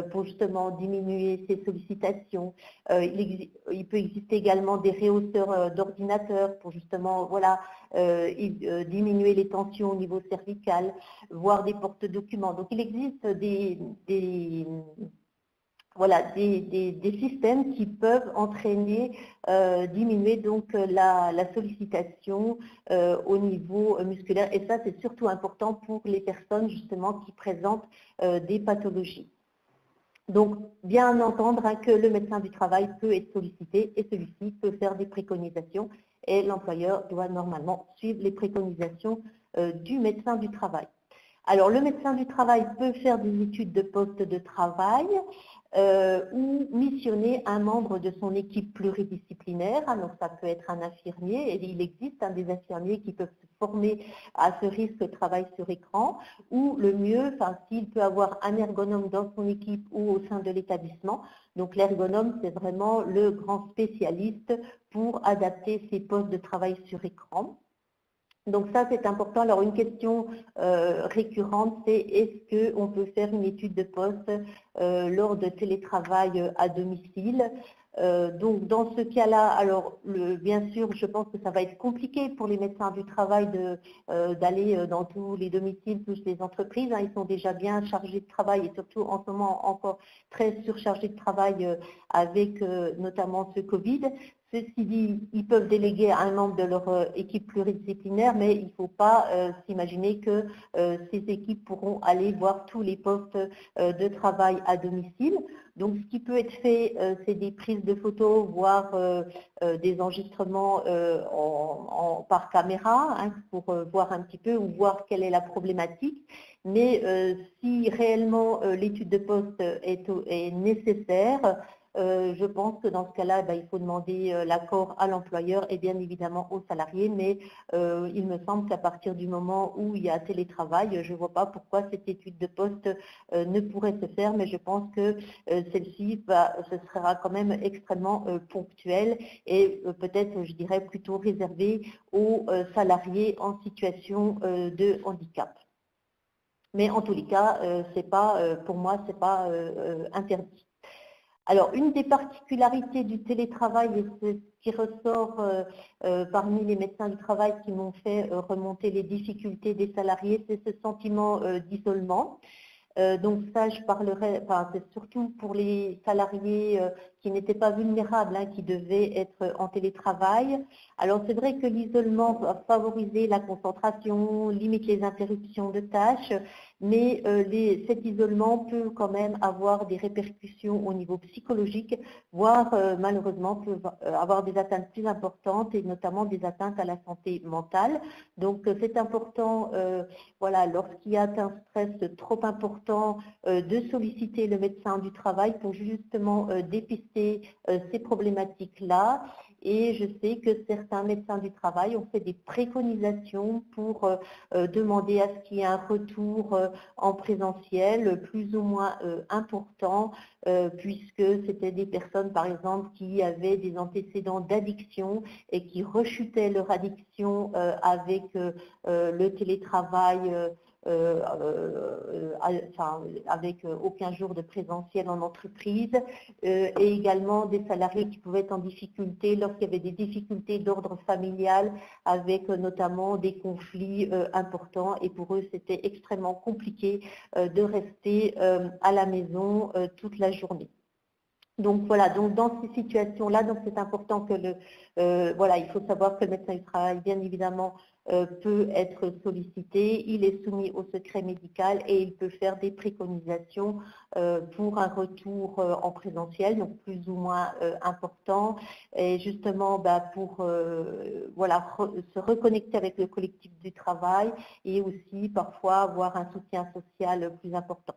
pour justement diminuer ces sollicitations. Il peut exister également des rehausseurs d'ordinateur pour justement voilà, diminuer les tensions au niveau cervical, voire des porte-documents. Donc il existe des systèmes qui peuvent entraîner, diminuer donc la sollicitation au niveau musculaire. Et ça, c'est surtout important pour les personnes justement qui présentent des pathologies. Donc, bien entendre hein, que le médecin du travail peut être sollicité et celui-ci peut faire des préconisations et l'employeur doit normalement suivre les préconisations du médecin du travail. Alors, le médecin du travail peut faire des études de poste de travail ou missionner un membre de son équipe pluridisciplinaire. Hein, donc, ça peut être un infirmier et il existe hein, des infirmiers qui peuvent se former à ce risque de travail sur écran ou le mieux, s'il peut avoir un ergonome dans son équipe ou au sein de l'établissement. Donc, l'ergonome, c'est vraiment le grand spécialiste pour adapter ces postes de travail sur écran. Donc ça, c'est important. Alors, une question récurrente, c'est est-ce qu'on peut faire une étude de poste lors de télétravail à domicile? Donc, dans ce cas-là, alors, bien sûr, je pense que ça va être compliqué pour les médecins du travail d'aller dans tous les domiciles, toutes les entreprises. Hein, ils sont déjà bien chargés de travail et surtout en ce moment encore très surchargés de travail avec notamment ce Covid. Ceci dit, ils peuvent déléguer à un membre de leur équipe pluridisciplinaire, mais il ne faut pas s'imaginer que ces équipes pourront aller voir tous les postes de travail à domicile. Donc, ce qui peut être fait, c'est des prises de photos, voire des enregistrements par caméra, hein, pour voir un petit peu ou voir quelle est la problématique. Mais si réellement l'étude de poste est nécessaire, je pense que dans ce cas-là, il faut demander l'accord à l'employeur et bien évidemment aux salariés, mais il me semble qu'à partir du moment où il y a télétravail, je ne vois pas pourquoi cette étude de poste ne pourrait se faire, mais je pense que celle-ci, ce sera quand même extrêmement ponctuelle et peut-être, je dirais, plutôt réservée aux salariés en situation de handicap. Mais en tous les cas, pour moi, ce n'est pas interdit. Alors, une des particularités du télétravail, et c'est ce qui ressort parmi les médecins du travail qui m'ont fait remonter les difficultés des salariés, c'est ce sentiment d'isolement. Donc ça, je parlerai, c'est surtout pour les salariés qui n'étaient pas vulnérables, hein, qui devaient être en télétravail. Alors c'est vrai que l'isolement va favoriser la concentration, limite les interruptions de tâches, mais cet isolement peut quand même avoir des répercussions au niveau psychologique, voire malheureusement peut avoir des atteintes plus importantes et notamment des atteintes à la santé mentale. Donc c'est important, voilà, lorsqu'il y a un stress trop important, de solliciter le médecin du travail pour justement dépister ces problématiques-là. Et je sais que certains médecins du travail ont fait des préconisations pour demander à ce qu'il y ait un retour en présentiel plus ou moins important, puisque c'était des personnes, par exemple, qui avaient des antécédents d'addiction et qui rechutaient leur addiction avec le télétravail, avec aucun jour de présentiel en entreprise, et également des salariés qui pouvaient être en difficulté lorsqu'il y avait des difficultés d'ordre familial, avec notamment des conflits importants, et pour eux c'était extrêmement compliqué de rester à la maison toute la journée. Donc voilà, donc dans ces situations-là, donc c'est important que voilà, il faut savoir que le médecin du travail, bien évidemment, peut être sollicité, il est soumis au secret médical et il peut faire des préconisations pour un retour en présentiel, donc plus ou moins important, et justement pour voilà, se reconnecter avec le collectif du travail et aussi parfois avoir un soutien social plus important.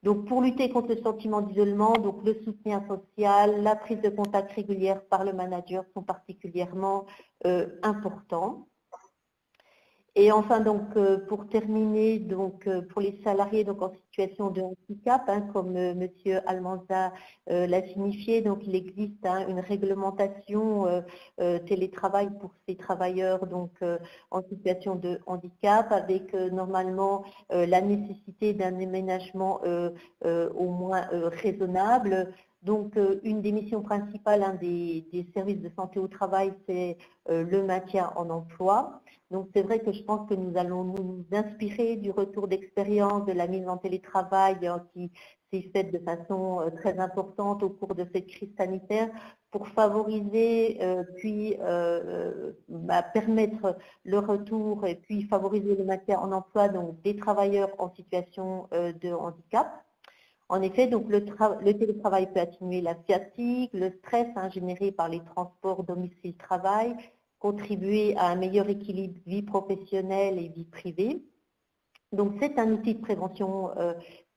Donc, pour lutter contre le sentiment d'isolement, donc le soutien social, la prise de contact régulière par le manager sont particulièrement importants. Et enfin, donc, pour terminer, donc, pour les salariés donc, en situation de handicap, hein, comme Monsieur Almanza l'a signifié, donc il existe une réglementation télétravail pour ces travailleurs donc, en situation de handicap, avec normalement la nécessité d'un aménagement au moins raisonable. Donc, une des missions principales des services de santé au travail, c'est le maintien en emploi. Donc, c'est vrai que je pense que nous allons nous inspirer du retour d'expérience de la mise en télétravail qui s'est faite de façon très importante au cours de cette crise sanitaire pour favoriser puis permettre le retour et puis favoriser le maintien en emploi donc, des travailleurs en situation de handicap. En effet, donc le télétravail peut atténuer la fatigue, le stress généré par les transports domicile-travail, contribuer à un meilleur équilibre vie professionnelle et vie privée. Donc, c'est un outil de prévention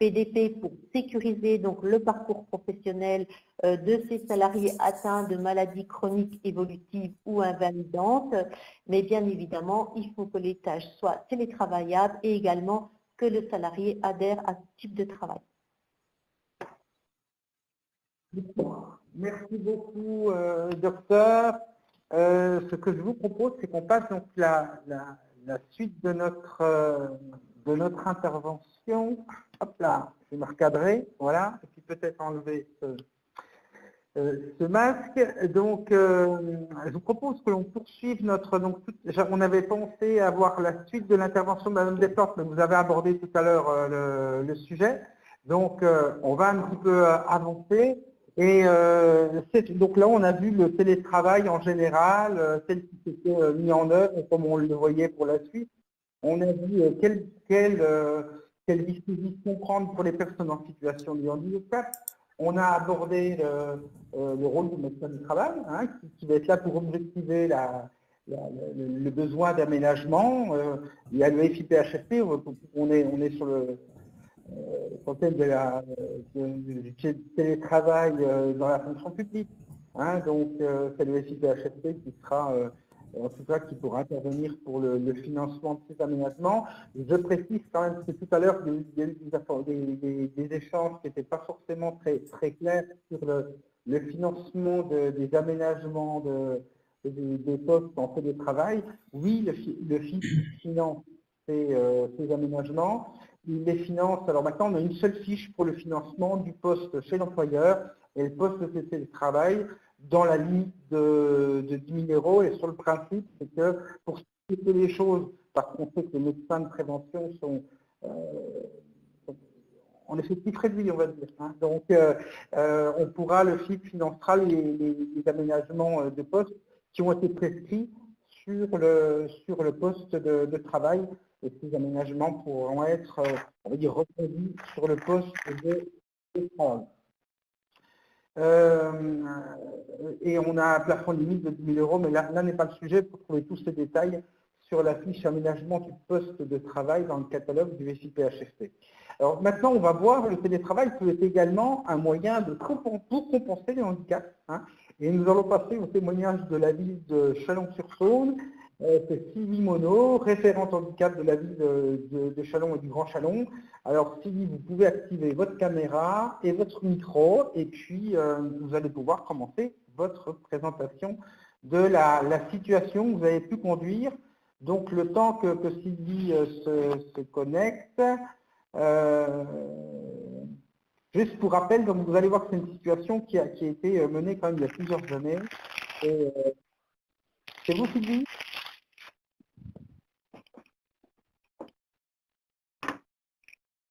PDP pour sécuriser donc, le parcours professionnel de ces salariés atteints de maladies chroniques évolutives ou invalidantes. Mais bien évidemment, il faut que les tâches soient télétravaillables et également que le salarié adhère à ce type de travail. Merci beaucoup, docteur. Ce que je vous propose, c'est qu'on passe donc la suite de notre intervention. Hop là, je vais me recadrer, voilà, et puis peut-être enlever ce masque. Donc, je vous propose que l'on poursuive notre... Donc, on avait pensé avoir la suite de l'intervention de Mme Desportes, mais vous avez abordé tout à l'heure le sujet. Donc, on va un petit peu avancer. Et donc là, on a vu le télétravail en général, tel qui s'était mis en œuvre, comme on le voyait pour la suite. On a vu quelles dispositions prendre pour les personnes en situation de handicap. On a abordé le rôle du médecin du travail, hein, qui va être là pour objectiver le besoin d'aménagement. Il y a le FIPHFP, on est sur le thème du télétravail dans la fonction publique. Hein, donc, c'est le FIPHFP qui sera, en tout cas, qui pourra intervenir pour le financement de ces aménagements. Je précise quand même que tout à l'heure, il y a eu des échanges qui n'étaient pas forcément très clairs sur le financement des aménagements des postes en télétravail. Oui, le FIP finance ces aménagements. Il les finance. Alors maintenant, on a une seule fiche pour le financement du poste chez l'employeur et le poste de télétravail dans la limite de 10 000 €. Et sur le principe, c'est que pour simplifier les choses, parce qu'on sait que les médecins de prévention sont en effectif réduit, on va dire. Hein. Donc, on pourra, le FIC financera les aménagements de poste qui ont été prescrits sur le poste de travail, et ces aménagements pourront être, on va dire, reconduits sur le poste de travail. Et on a un plafond limite de 10 000 €, mais là n'est pas le sujet. Pour trouver tous ces détails sur la fiche aménagement du poste de travail dans le catalogue du FIPHFP. Alors maintenant, on va voir, le télétravail peut être également un moyen pour compenser les handicaps. Hein. Et nous allons passer au témoignage de la ville de Chalon-sur-Saône. C'est Sylvie Monod, référente handicap de la ville de Chalon et du Grand Chalon. Alors Sylvie, vous pouvez activer votre caméra et votre micro, et puis vous allez pouvoir commencer votre présentation de la situation que vous avez pu conduire. Donc le temps que Sylvie se connecte, juste pour rappel, donc vous allez voir que c'est une situation qui a été menée quand même il y a plusieurs années. C'est vous Sylvie ?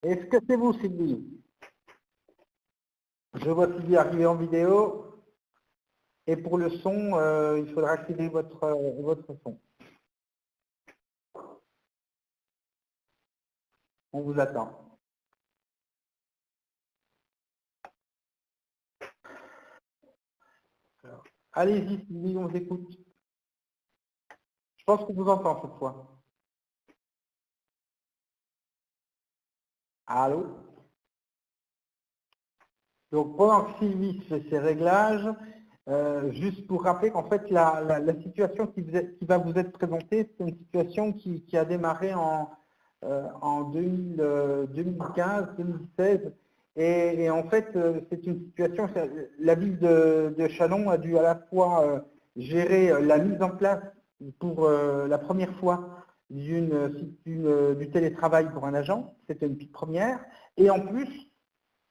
Est-ce que c'est vous Sylvie? Je vois Sylvie arriver en vidéo. Et pour le son, il faudra activer votre son. On vous attend. Allez-y, Sylvie, on vous écoute. Je pense qu'on vous entend cette fois. Allô? Donc, pendant que Sylvie fait ses réglages, juste pour rappeler qu'en fait, la situation qui va vous être présentée, c'est une situation qui a démarré en 2015-2016. Et en fait, c'est une situation, la ville de Chalon a dû à la fois gérer la mise en place pour la première fois du télétravail pour un agent, c'était une petite première, et en plus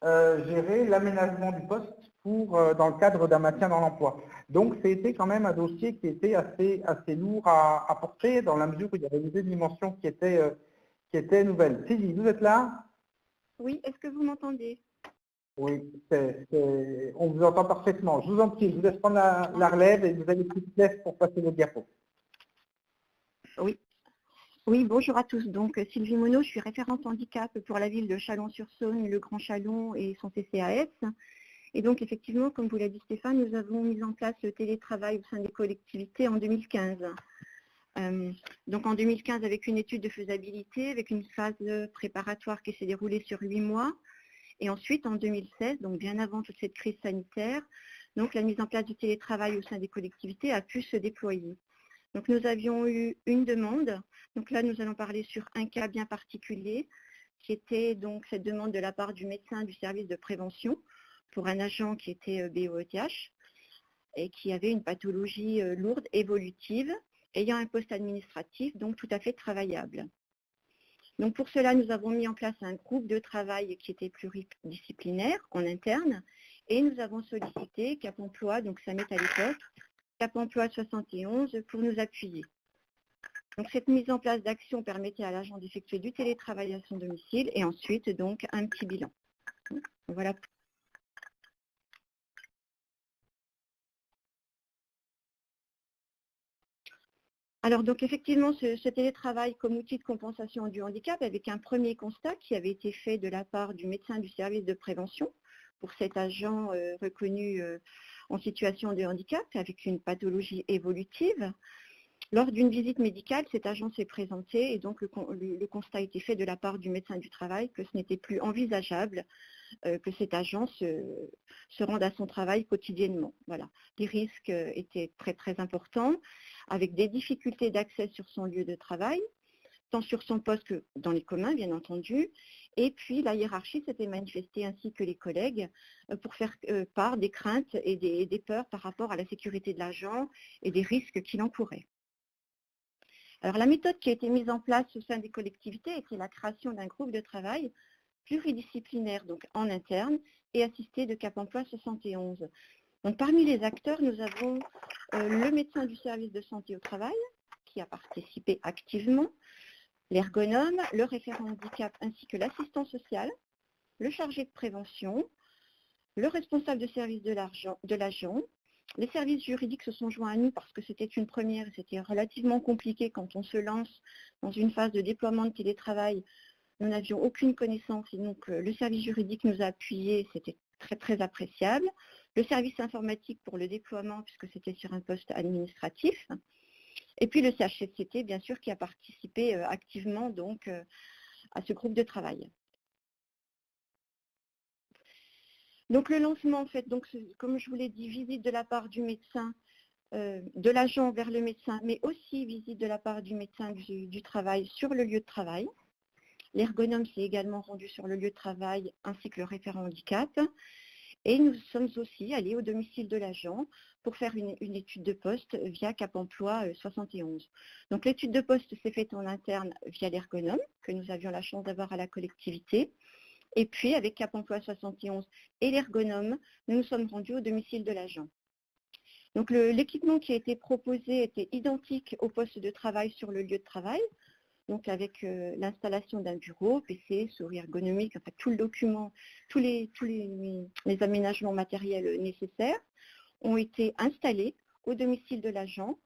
gérer l'aménagement du poste dans le cadre d'un maintien dans l'emploi. Donc c'était quand même un dossier qui était assez lourd à porter, dans la mesure où il y avait des dimensions qui étaient nouvelles. Sylvie, vous êtes là? Oui, est-ce que vous m'entendez? Oui, on vous entend parfaitement. Je vous en prie, je vous laisse prendre la relève et vous allez plus de pour passer le diapo. Oui. Oui, bonjour à tous. Donc Sylvie Monod, je suis référente handicap pour la ville de Chalon-sur-Saône, le Grand Chalon et son CCAS. Et donc effectivement, comme vous l'a dit Stéphane, nous avons mis en place le télétravail au sein des collectivités en 2015. Donc en 2015, avec une étude de faisabilité, avec une phase préparatoire qui s'est déroulée sur 8 mois. Et ensuite, en 2016, donc bien avant toute cette crise sanitaire, donc la mise en place du télétravail au sein des collectivités a pu se déployer. Donc nous avions eu une demande. Donc là, nous allons parler sur un cas bien particulier, qui était donc cette demande de la part du médecin du service de prévention pour un agent qui était BOETH et qui avait une pathologie lourde, évolutive, ayant un poste administratif, donc tout à fait travaillable. Donc pour cela, nous avons mis en place un groupe de travail qui était pluridisciplinaire en interne et nous avons sollicité Cap Emploi, donc ça met à l'époque, Cap Emploi 71 pour nous appuyer. Donc cette mise en place d'action permettait à l'agent d'effectuer du télétravail à son domicile et ensuite donc un petit bilan. Voilà. Alors donc effectivement, ce télétravail comme outil de compensation du handicap avec un premier constat qui avait été fait de la part du médecin du service de prévention pour cet agent reconnu en situation de handicap avec une pathologie évolutive. Lors d'une visite médicale, cet agent s'est présenté et donc le constat a été fait de la part du médecin du travail que ce n'était plus envisageable que cet agent se rende à son travail quotidiennement. Voilà. Les risques étaient très très importants, avec des difficultés d'accès sur son lieu de travail, tant sur son poste que dans les communs, bien entendu. Et puis la hiérarchie s'était manifestée ainsi que les collègues pour faire part des craintes et des peurs par rapport à la sécurité de l'agent et des risques qu'il encourait. Alors la méthode qui a été mise en place au sein des collectivités était la création d'un groupe de travail pluridisciplinaire, donc en interne, et assisté de Cap Emploi 71. Donc parmi les acteurs, nous avons le médecin du service de santé au travail, qui a participé activement, l'ergonome, le référent handicap ainsi que l'assistant social, le chargé de prévention, le responsable de service de l'agent. Les services juridiques se sont joints à nous parce que c'était une première et c'était relativement compliqué quand on se lance dans une phase de déploiement de télétravail. Nous n'avions aucune connaissance et donc le service juridique nous a appuyés, c'était très très appréciable. Le service informatique pour le déploiement puisque c'était sur un poste administratif. Et puis le CHSCT bien sûr qui a participé activement donc à ce groupe de travail. Donc le lancement, en fait, donc, comme je vous l'ai dit, visite de la part du médecin, de l'agent vers le médecin, mais aussi visite de la part du médecin du travail sur le lieu de travail. L'ergonome s'est également rendu sur le lieu de travail ainsi que le référent handicap. Et nous sommes aussi allés au domicile de l'agent pour faire une étude de poste via Cap Emploi 71. Donc l'étude de poste s'est faite en interne via l'ergonome, que nous avions la chance d'avoir à la collectivité. Et puis, avec Cap Emploi 71 et l'ergonome, nous nous sommes rendus au domicile de l'agent. Donc, l'équipement qui a été proposé était identique au poste de travail sur le lieu de travail, donc avec l'installation d'un bureau, PC, souris ergonomique, enfin tout le document, tous les aménagements matériels nécessaires ont été installés au domicile de l'agent,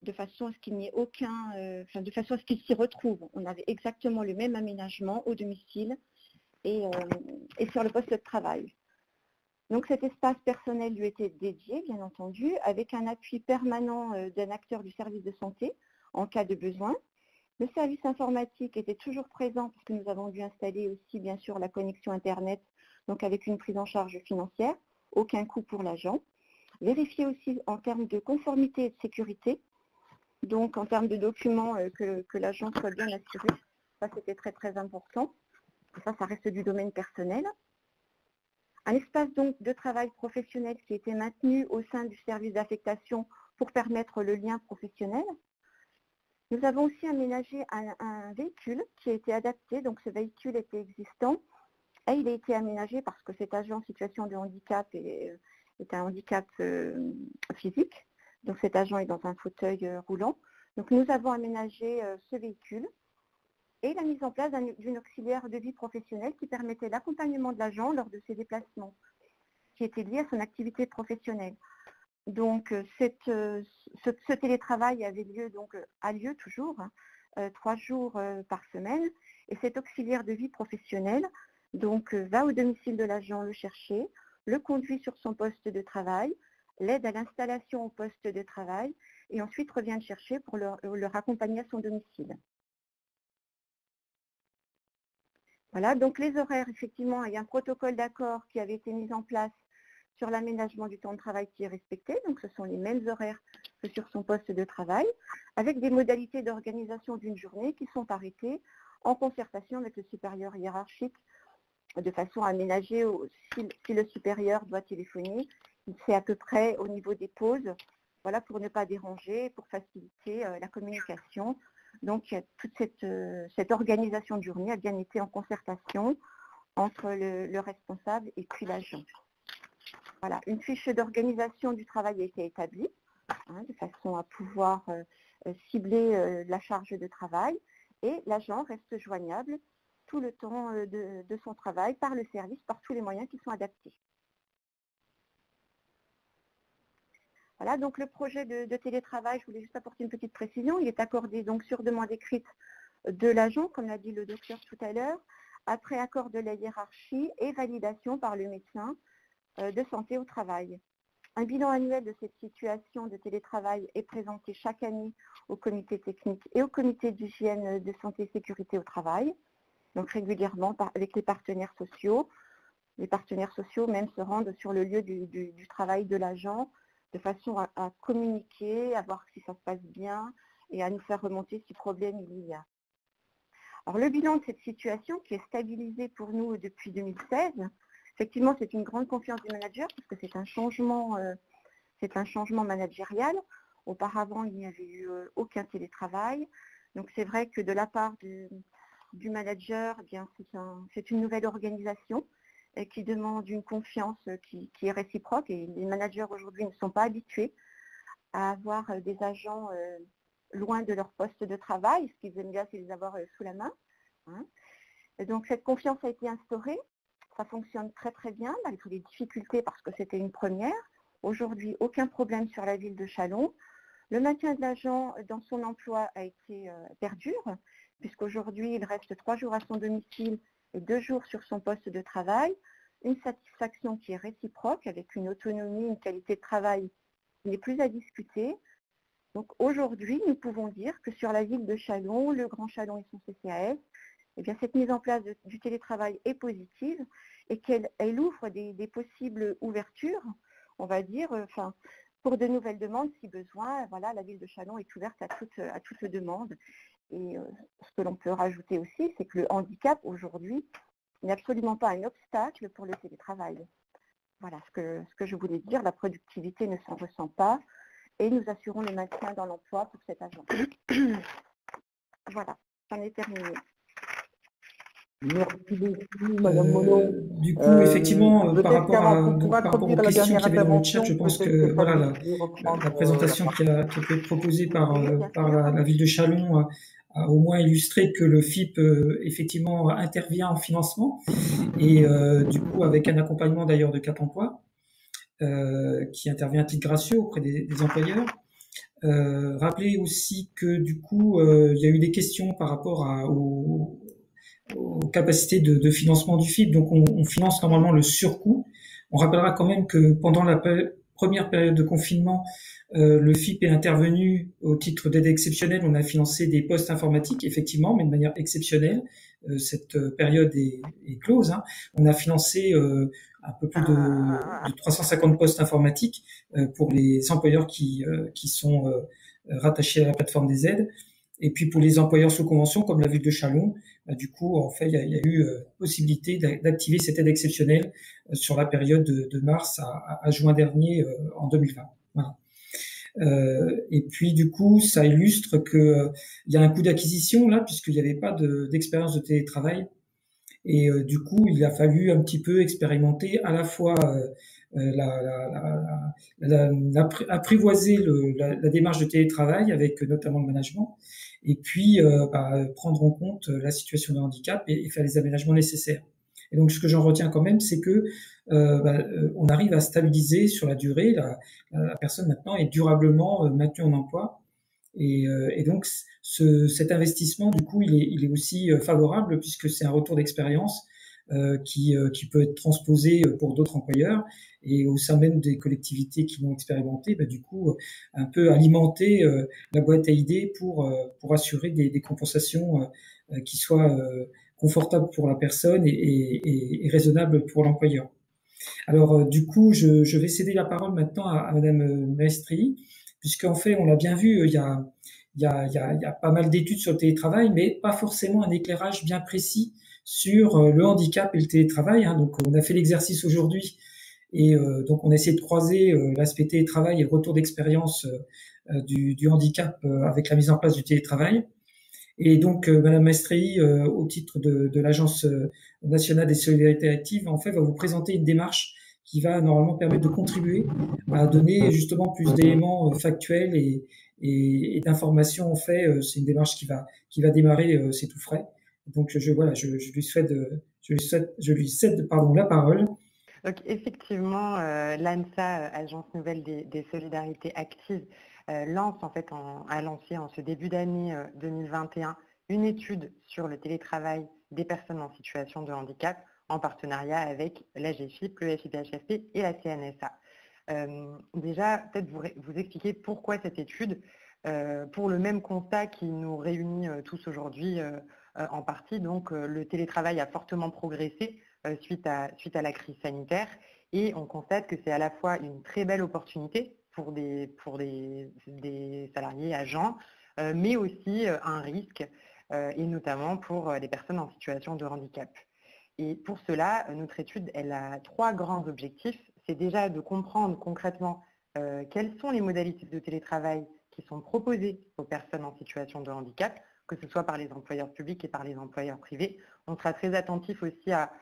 de façon à ce qu'il n'y ait de façon à ce qu'il s'y retrouve. On avait exactement le même aménagement au domicile et sur le poste de travail. Donc cet espace personnel lui était dédié, bien entendu, avec un appui permanent d'un acteur du service de santé en cas de besoin. Le service informatique était toujours présent puisque nous avons dû installer aussi, bien sûr, la connexion Internet, donc avec une prise en charge financière, aucun coût pour l'agent. Vérifier aussi en termes de conformité et de sécurité, donc en termes de documents que l'agent soit bien assuré. Ça, c'était très très important. Ça reste du domaine personnel. Un espace donc de travail professionnel qui était maintenu au sein du service d'affectation pour permettre le lien professionnel. Nous avons aussi aménagé un véhicule qui a été adapté, donc ce véhicule était existant et il a été aménagé parce que cet agent en situation de handicap est un handicap physique. Donc cet agent est dans un fauteuil roulant. Donc nous avons aménagé ce véhicule et la mise en place d'une auxiliaire de vie professionnelle qui permettait l'accompagnement de l'agent lors de ses déplacements, qui était lié à son activité professionnelle. Donc ce télétravail avait lieu, a lieu toujours, 3 jours par semaine, et cette auxiliaire de vie professionnelle va au domicile de l'agent le chercher, le conduit sur son poste de travail, l'aide à l'installation au poste de travail et ensuite revient le chercher pour le raccompagner à son domicile. Voilà, donc les horaires, effectivement, il y a un protocole d'accord qui avait été mis en place sur l'aménagement du temps de travail qui est respecté, donc ce sont les mêmes horaires que sur son poste de travail, avec des modalités d'organisation d'une journée qui sont arrêtées en concertation avec le supérieur hiérarchique, de façon à aménager, si le supérieur doit téléphoner, c'est à peu près au niveau des pauses, voilà, pour ne pas déranger, pour faciliter la communication. Donc toute cette organisation de journée a bien été en concertation entre le responsable et puis l'agent. Voilà, une fiche d'organisation du travail a été établie, de façon à pouvoir cibler la charge de travail, et l'agent reste joignable tout le temps de son travail par le service, par tous les moyens qui sont adaptés. Voilà, donc le projet de télétravail, je voulais juste apporter une petite précision, il est accordé donc sur demande écrite de l'agent, comme l'a dit le docteur tout à l'heure, après accord de la hiérarchie et validation par le médecin de santé au travail. Un bilan annuel de cette situation de télétravail est présenté chaque année au comité technique et au comité d'hygiène, de santé et sécurité au travail, donc régulièrement avec les partenaires sociaux. Les partenaires sociaux même se rendent sur le lieu du travail de l'agent de façon à communiquer, à voir si ça se passe bien et à nous faire remonter si problème il y a. Alors le bilan de cette situation qui est stabilisée pour nous depuis 2016, effectivement c'est une grande confiance du manager parce que c'est un changement managérial. Auparavant il n'y avait eu aucun télétravail. Donc c'est vrai que de la part du manager, eh bien, c'est une nouvelle organisation qui demande une confiance qui est réciproque, et les managers aujourd'hui ne sont pas habitués à avoir des agents loin de leur poste de travail. Ce qu'ils aiment bien, c'est les avoir sous la main. Et donc cette confiance a été instaurée, ça fonctionne très très bien, malgré les difficultés parce que c'était une première. Aujourd'hui, aucun problème sur la ville de Châlons. Le maintien de l'agent dans son emploi a été perdure, puisqu'aujourd'hui, il reste 3 jours à son domicile et 2 jours sur son poste de travail. Une satisfaction qui est réciproque, avec une autonomie, une qualité de travail qui n'est plus à discuter. Donc aujourd'hui, nous pouvons dire que sur la ville de Châlons, le Grand Châlons et son CCAS, eh bien, cette mise en place du télétravail est positive et qu'elle ouvre des possibles ouvertures, on va dire, pour de nouvelles demandes si besoin. Voilà, la ville de Châlons est ouverte à toute demande. Et ce que l'on peut rajouter aussi, c'est que le handicap aujourd'hui n'est absolument pas un obstacle pour le télétravail. Voilà ce que je voulais dire, la productivité ne s'en ressent pas et nous assurons le maintien dans l'emploi pour cet agent. Voilà, j'en ai terminé. Merci beaucoup, Madame Monod. Du coup, effectivement, par pour rapport aux introduire la questions dernière qu'il y avait dans le chat, intervention, je pense peut-être que voilà, Stéphanie veut reprendre la présentation la qui a été proposée par, Oui, bien par sûr. la ville de Châlons a au moins illustré que le FIP effectivement intervient en financement et du coup avec un accompagnement d'ailleurs de Cap Emploi qui intervient à titre gracieux auprès des employeurs. Rappelez aussi que du coup il y a eu des questions par rapport aux capacités de financement du FIP, donc on finance normalement le surcoût. On rappellera quand même que pendant la première période de confinement, le FIP est intervenu au titre d'aide exceptionnelle. On a financé des postes informatiques, effectivement, mais de manière exceptionnelle. Cette période est close. Hein. On a financé un peu plus de 350 postes informatiques pour les employeurs qui sont rattachés à la plateforme des aides. Et puis pour les employeurs sous convention, comme la ville de Châlons, du coup, en fait, il y a eu possibilité d'activer cette aide exceptionnelle sur la période de mars à juin dernier en 2020. Voilà. Et puis du coup, ça illustre que il y a un coût d'acquisition là, puisqu'il n'y avait pas d'expérience de télétravail. Et du coup, il a fallu un petit peu expérimenter à la fois apprivoiser la démarche de télétravail avec notamment le management, et puis prendre en compte la situation de handicap et faire les aménagements nécessaires. Et donc, ce que j'en retiens quand même, c'est que on arrive à stabiliser sur la durée. La personne maintenant est durablement maintenue en emploi. Et donc, cet investissement, du coup, il est aussi favorable puisque c'est un retour d'expérience qui peut être transposé pour d'autres employeurs et au sein même des collectivités qui l'ont expérimenté, du coup, un peu alimenter la boîte à idées pour assurer des compensations qui soient confortables pour la personne et raisonnables pour l'employeur. Alors, du coup, je vais céder la parole maintenant à Madame Maestri, puisqu'en fait, on l'a bien vu, il y a pas mal d'études sur le télétravail, mais pas forcément un éclairage bien précis sur le handicap et le télétravail. Hein. Donc, on a fait l'exercice aujourd'hui et donc on a essayé de croiser l'aspect télétravail et le retour d'expérience du handicap avec la mise en place du télétravail. Et donc, Madame Maestri, au titre de l'Agence nationale des solidarités actives, en fait, va vous présenter une démarche qui va normalement permettre de contribuer à donner justement plus d'éléments factuels et d'informations. En fait, c'est une démarche qui va démarrer, c'est tout frais. Donc, je lui cède la parole. Donc, effectivement, l'ANSA, Agence nouvelle des solidarités actives, a lancé en ce début d'année 2021 une étude sur le télétravail des personnes en situation de handicap en partenariat avec l'AGFIP, le FIPHFP et la CNSA. Déjà, peut-être vous expliquer pourquoi cette étude, pour le même constat qui nous réunit tous aujourd'hui en partie. Donc, le télétravail a fortement progressé suite à la crise sanitaire et on constate que c'est à la fois une très belle opportunité pour des salariés agents, mais aussi un risque, et notamment pour les personnes en situation de handicap. Et pour cela, notre étude, elle a 3 grands objectifs. C'est déjà de comprendre concrètement quelles sont les modalités de télétravail qui sont proposées aux personnes en situation de handicap, que ce soit par les employeurs publics et par les employeurs privés. On sera très attentif aussi à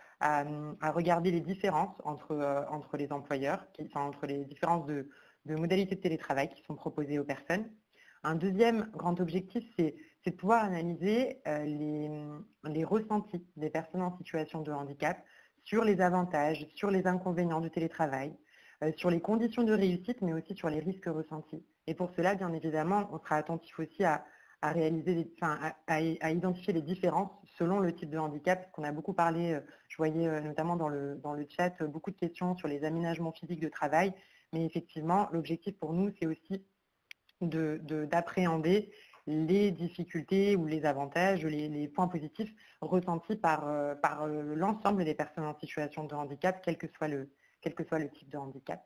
regarder les différences entre les employeurs, entre les différences de modalités de télétravail qui sont proposées aux personnes. Un deuxième grand objectif, c'est c'est de pouvoir analyser les ressentis des personnes en situation de handicap sur les avantages, sur les inconvénients du télétravail, sur les conditions de réussite, mais aussi sur les risques ressentis. Et pour cela, bien évidemment, on sera attentif aussi à identifier les différences selon le type de handicap, parce qu'on a beaucoup parlé, je voyais notamment dans le chat, beaucoup de questions sur les aménagements physiques de travail, mais effectivement, l'objectif pour nous, c'est aussi d'appréhender les difficultés ou les avantages, les points positifs ressentis par l'ensemble des personnes en situation de handicap, quel que soit le type de handicap.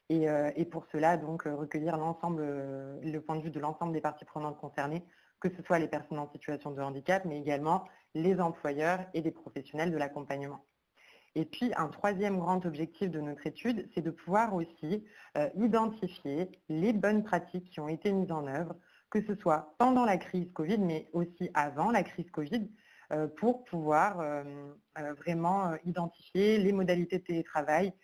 Et pour cela, donc, recueillir le point de vue de l'ensemble des parties prenantes concernées, que ce soit les personnes en situation de handicap, mais également les employeurs et des professionnels de l'accompagnement. Et puis, un troisième grand objectif de notre étude, c'est de pouvoir aussi identifier les bonnes pratiques qui ont été mises en œuvre, que ce soit pendant la crise Covid, mais aussi avant la crise Covid, pour pouvoir vraiment identifier les modalités de télétravail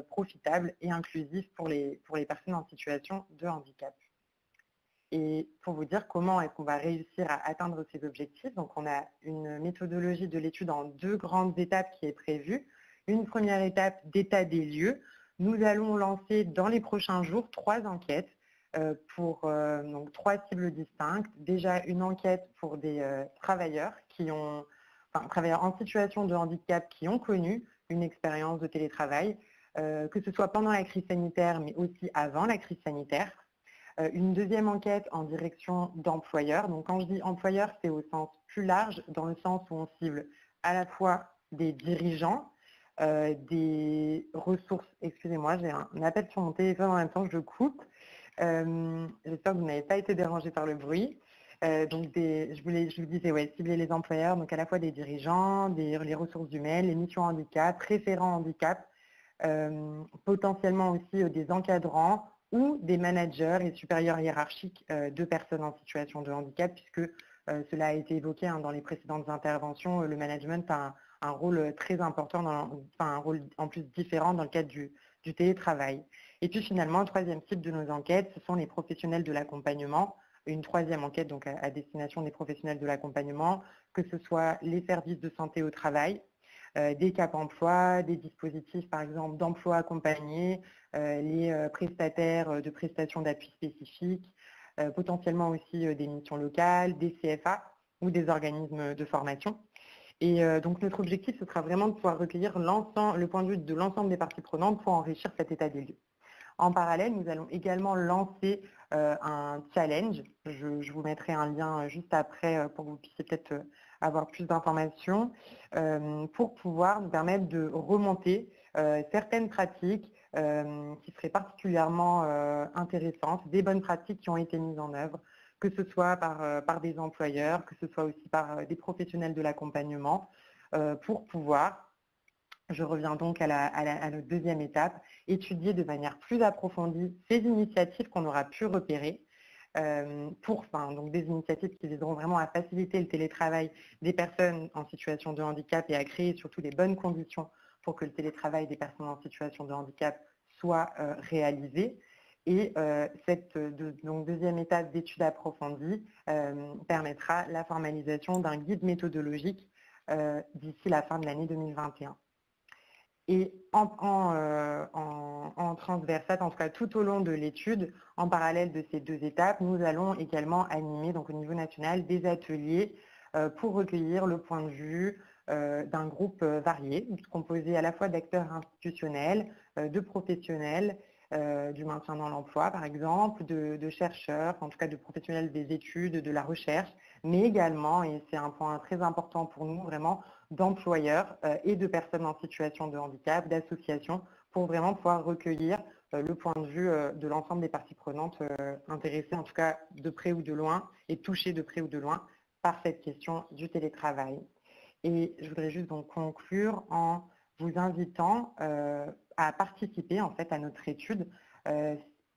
profitables et inclusives pour les personnes en situation de handicap. Et pour vous dire comment est-ce qu'on va réussir à atteindre ces objectifs, donc on a une méthodologie de l'étude en 2 grandes étapes qui est prévue. Une première étape d'état des lieux. Nous allons lancer dans les prochains jours 3 enquêtes pour donc 3 cibles distinctes. Déjà une enquête pour des travailleurs travailleurs en situation de handicap qui ont connu une expérience de télétravail, que ce soit pendant la crise sanitaire, mais aussi avant la crise sanitaire. Une deuxième enquête en direction d'employeurs. Donc quand je dis employeurs, c'est au sens plus large, dans le sens où on cible à la fois des dirigeants, des ressources. Excusez-moi, j'ai un appel sur mon téléphone en même temps que je coupe. J'espère que vous n'avez pas été dérangé par le bruit. Donc je vous disais, ouais, cibler les employeurs, donc à la fois des dirigeants, les ressources humaines, les missions handicap, référents handicap, potentiellement aussi des encadrants ou des managers et supérieurs hiérarchiques de personnes en situation de handicap, puisque cela a été évoqué dans les précédentes interventions, le management a un rôle très important, un rôle en plus différent dans le cadre du télétravail. Et puis finalement, le troisième type de nos enquêtes, ce sont les professionnels de l'accompagnement. Une troisième enquête donc à destination des professionnels de l'accompagnement, que ce soit les services de santé au travail, des Cap emploi, des dispositifs par exemple d'emploi accompagné, les prestataires de prestations d'appui spécifiques, potentiellement aussi des missions locales, des CFA ou des organismes de formation. Et donc notre objectif, ce sera vraiment de pouvoir recueillir le point de vue de l'ensemble des parties prenantes pour enrichir cet état des lieux. En parallèle, nous allons également lancer un challenge. Je vous mettrai un lien juste après pour que vous puissiez peut-être avoir plus d'informations, pour pouvoir nous permettre de remonter certaines pratiques qui seraient particulièrement intéressantes, des bonnes pratiques qui ont été mises en œuvre, que ce soit par des employeurs, que ce soit aussi par des professionnels de l'accompagnement, pour pouvoir, je reviens donc à notre deuxième étape, étudier de manière plus approfondie ces initiatives qu'on aura pu repérer, donc des initiatives qui viseront vraiment à faciliter le télétravail des personnes en situation de handicap et à créer surtout des bonnes conditions pour que le télétravail des personnes en situation de handicap soit réalisé. Et cette deuxième étape d'étude approfondie permettra la formalisation d'un guide méthodologique d'ici la fin de l'année 2021. Et en transversate, en tout cas tout au long de l'étude, en parallèle de ces 2 étapes, nous allons également animer donc, au niveau national des ateliers pour recueillir le point de vue d'un groupe varié, composé à la fois d'acteurs institutionnels, de professionnels, du maintien dans l'emploi par exemple, de chercheurs, en tout cas de professionnels des études, de la recherche, mais également, et c'est un point très important pour nous vraiment, d'employeurs et de personnes en situation de handicap, d'associations, pour vraiment pouvoir recueillir le point de vue de l'ensemble des parties prenantes intéressées, en tout cas de près ou de loin, et touchées de près ou de loin par cette question du télétravail. Et je voudrais juste donc conclure en vous invitant à participer en fait à notre étude.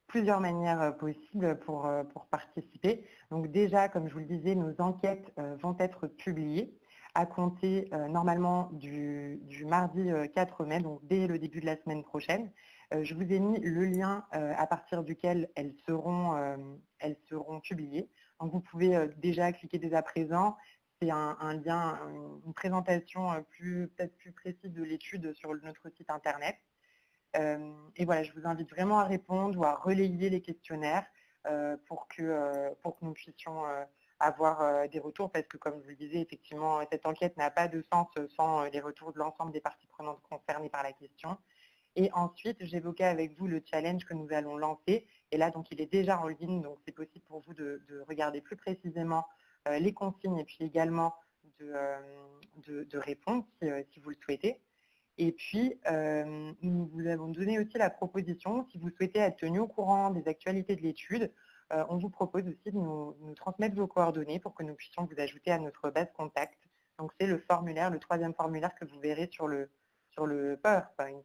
Plusieurs manières possibles pour participer. Donc déjà, comme je vous le disais, nos enquêtes vont être publiées à compter normalement du mardi 4 mai, donc dès le début de la semaine prochaine. Je vous ai mis le lien à partir duquel elles seront publiées Donc, vous pouvez déjà cliquer dès à présent. C'est un lien, une présentation peut-être plus précise de l'étude sur notre site internet. Et voilà, je vous invite vraiment à répondre ou à relayer les questionnaires pour que nous puissions avoir des retours, parce que comme je vous le disais, effectivement, cette enquête n'a pas de sens sans les retours de l'ensemble des parties prenantes concernées par la question. Et ensuite, j'évoquais avec vous le challenge que nous allons lancer. Et là, donc, il est déjà en ligne, donc c'est possible pour vous de regarder plus précisément les consignes et puis également de répondre si vous le souhaitez. Et puis, nous vous avons donné aussi la proposition, si vous souhaitez être tenu au courant des actualités de l'étude, on vous propose aussi de nous transmettre vos coordonnées pour que nous puissions vous ajouter à notre base contact. Donc, c'est le formulaire, le 3e formulaire que vous verrez sur le PowerPoint.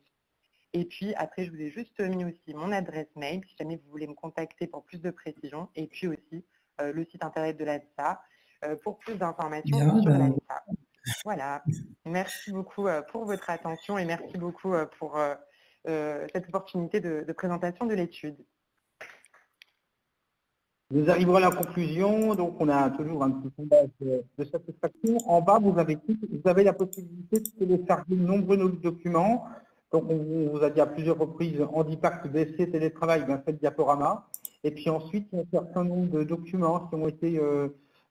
Et puis, après, je vous ai juste mis aussi mon adresse mail, si jamais vous voulez me contacter pour plus de précision, et puis aussi le site internet de l'ANSA pour plus d'informations sur l'ANSA. Voilà. Merci beaucoup pour votre attention et merci beaucoup pour cette opportunité de présentation de l'étude. Nous arrivons à la conclusion, donc on a toujours un petit sondage de satisfaction. En bas, vous avez la possibilité de télécharger de nombreux documents. Donc on vous a dit à plusieurs reprises, Handipact, BSC, télétravail, bien fait le diaporama. Et puis ensuite, il y a un certain nombre de documents qui ont été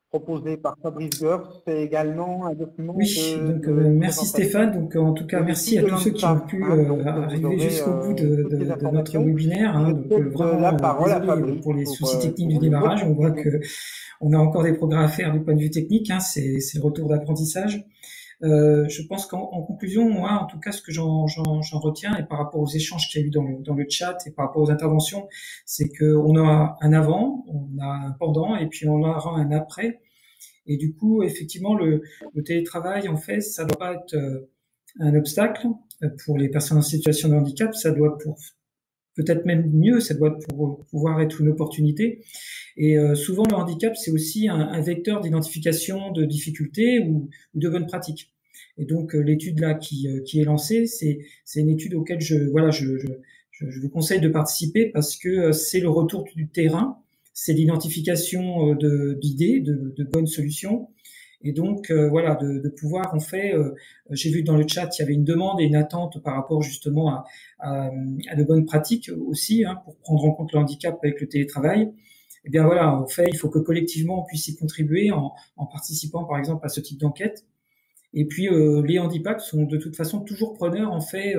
proposé par Fabrice Goers, c'est également un document. Oui, donc merci Stéphane. Donc en tout cas, merci à tous ceux qui ont pu arriver jusqu'au bout de notre webinaire. Hein, donc vraiment désolé pour les soucis techniques du démarrage. On voit que on a encore des progrès à faire du point de vue technique. Hein, c'est le retour d'apprentissage. Je pense qu'en conclusion, moi, en tout cas, ce que j'en retiens, et par rapport aux échanges qu'il y a eu dans le chat et par rapport aux interventions, c'est qu'on a un avant, on a un pendant, et puis on aura un après. Et du coup, effectivement, le télétravail, en fait, ça doit pas être un obstacle pour les personnes en situation de handicap. Ça doit peut-être même mieux, ça doit pouvoir être une opportunité. Et souvent, le handicap, c'est aussi un vecteur d'identification de difficultés ou de bonnes pratiques. Et donc, l'étude là qui est lancée, c'est une étude auquel je vous conseille de participer parce que c'est le retour du terrain, c'est l'identification d'idées, de bonnes solutions. Et donc, voilà, de pouvoir, en fait, j'ai vu dans le chat, il y avait une demande et une attente par rapport justement à de bonnes pratiques aussi, hein, pour prendre en compte le handicap avec le télétravail. Eh bien voilà, en fait, il faut que collectivement on puisse y contribuer en participant par exemple à ce type d'enquête. Et puis les handipacs sont de toute façon toujours preneurs en fait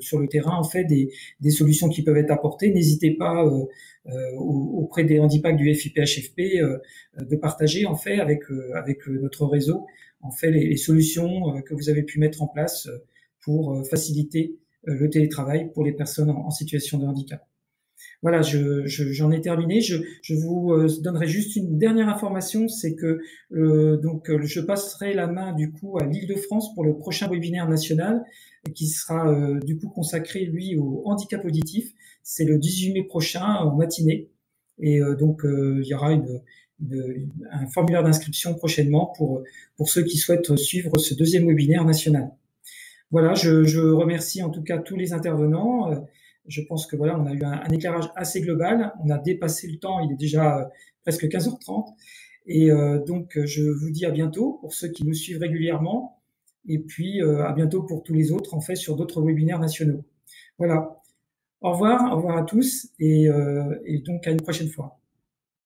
sur le terrain en fait des solutions qui peuvent être apportées. N'hésitez pas auprès des handipacs du FIPHFP de partager en fait avec notre réseau en fait les solutions que vous avez pu mettre en place pour faciliter le télétravail pour les personnes en situation de handicap. Voilà, j'en ai terminé. Je vous donnerai juste une dernière information, c'est que je passerai la main du coup à l'Île-de-France pour le prochain webinaire national qui sera du coup consacré lui au handicap auditif. C'est le 18 mai prochain en matinée et il y aura un formulaire d'inscription prochainement pour ceux qui souhaitent suivre ce deuxième webinaire national. Voilà, je remercie en tout cas tous les intervenants. Je pense que voilà, on a eu un éclairage assez global. On a dépassé le temps, il est déjà presque 15h30. Et donc, je vous dis à bientôt pour ceux qui nous suivent régulièrement. Et puis, à bientôt pour tous les autres, en fait, sur d'autres webinaires nationaux. Voilà. Au revoir à tous et donc à une prochaine fois.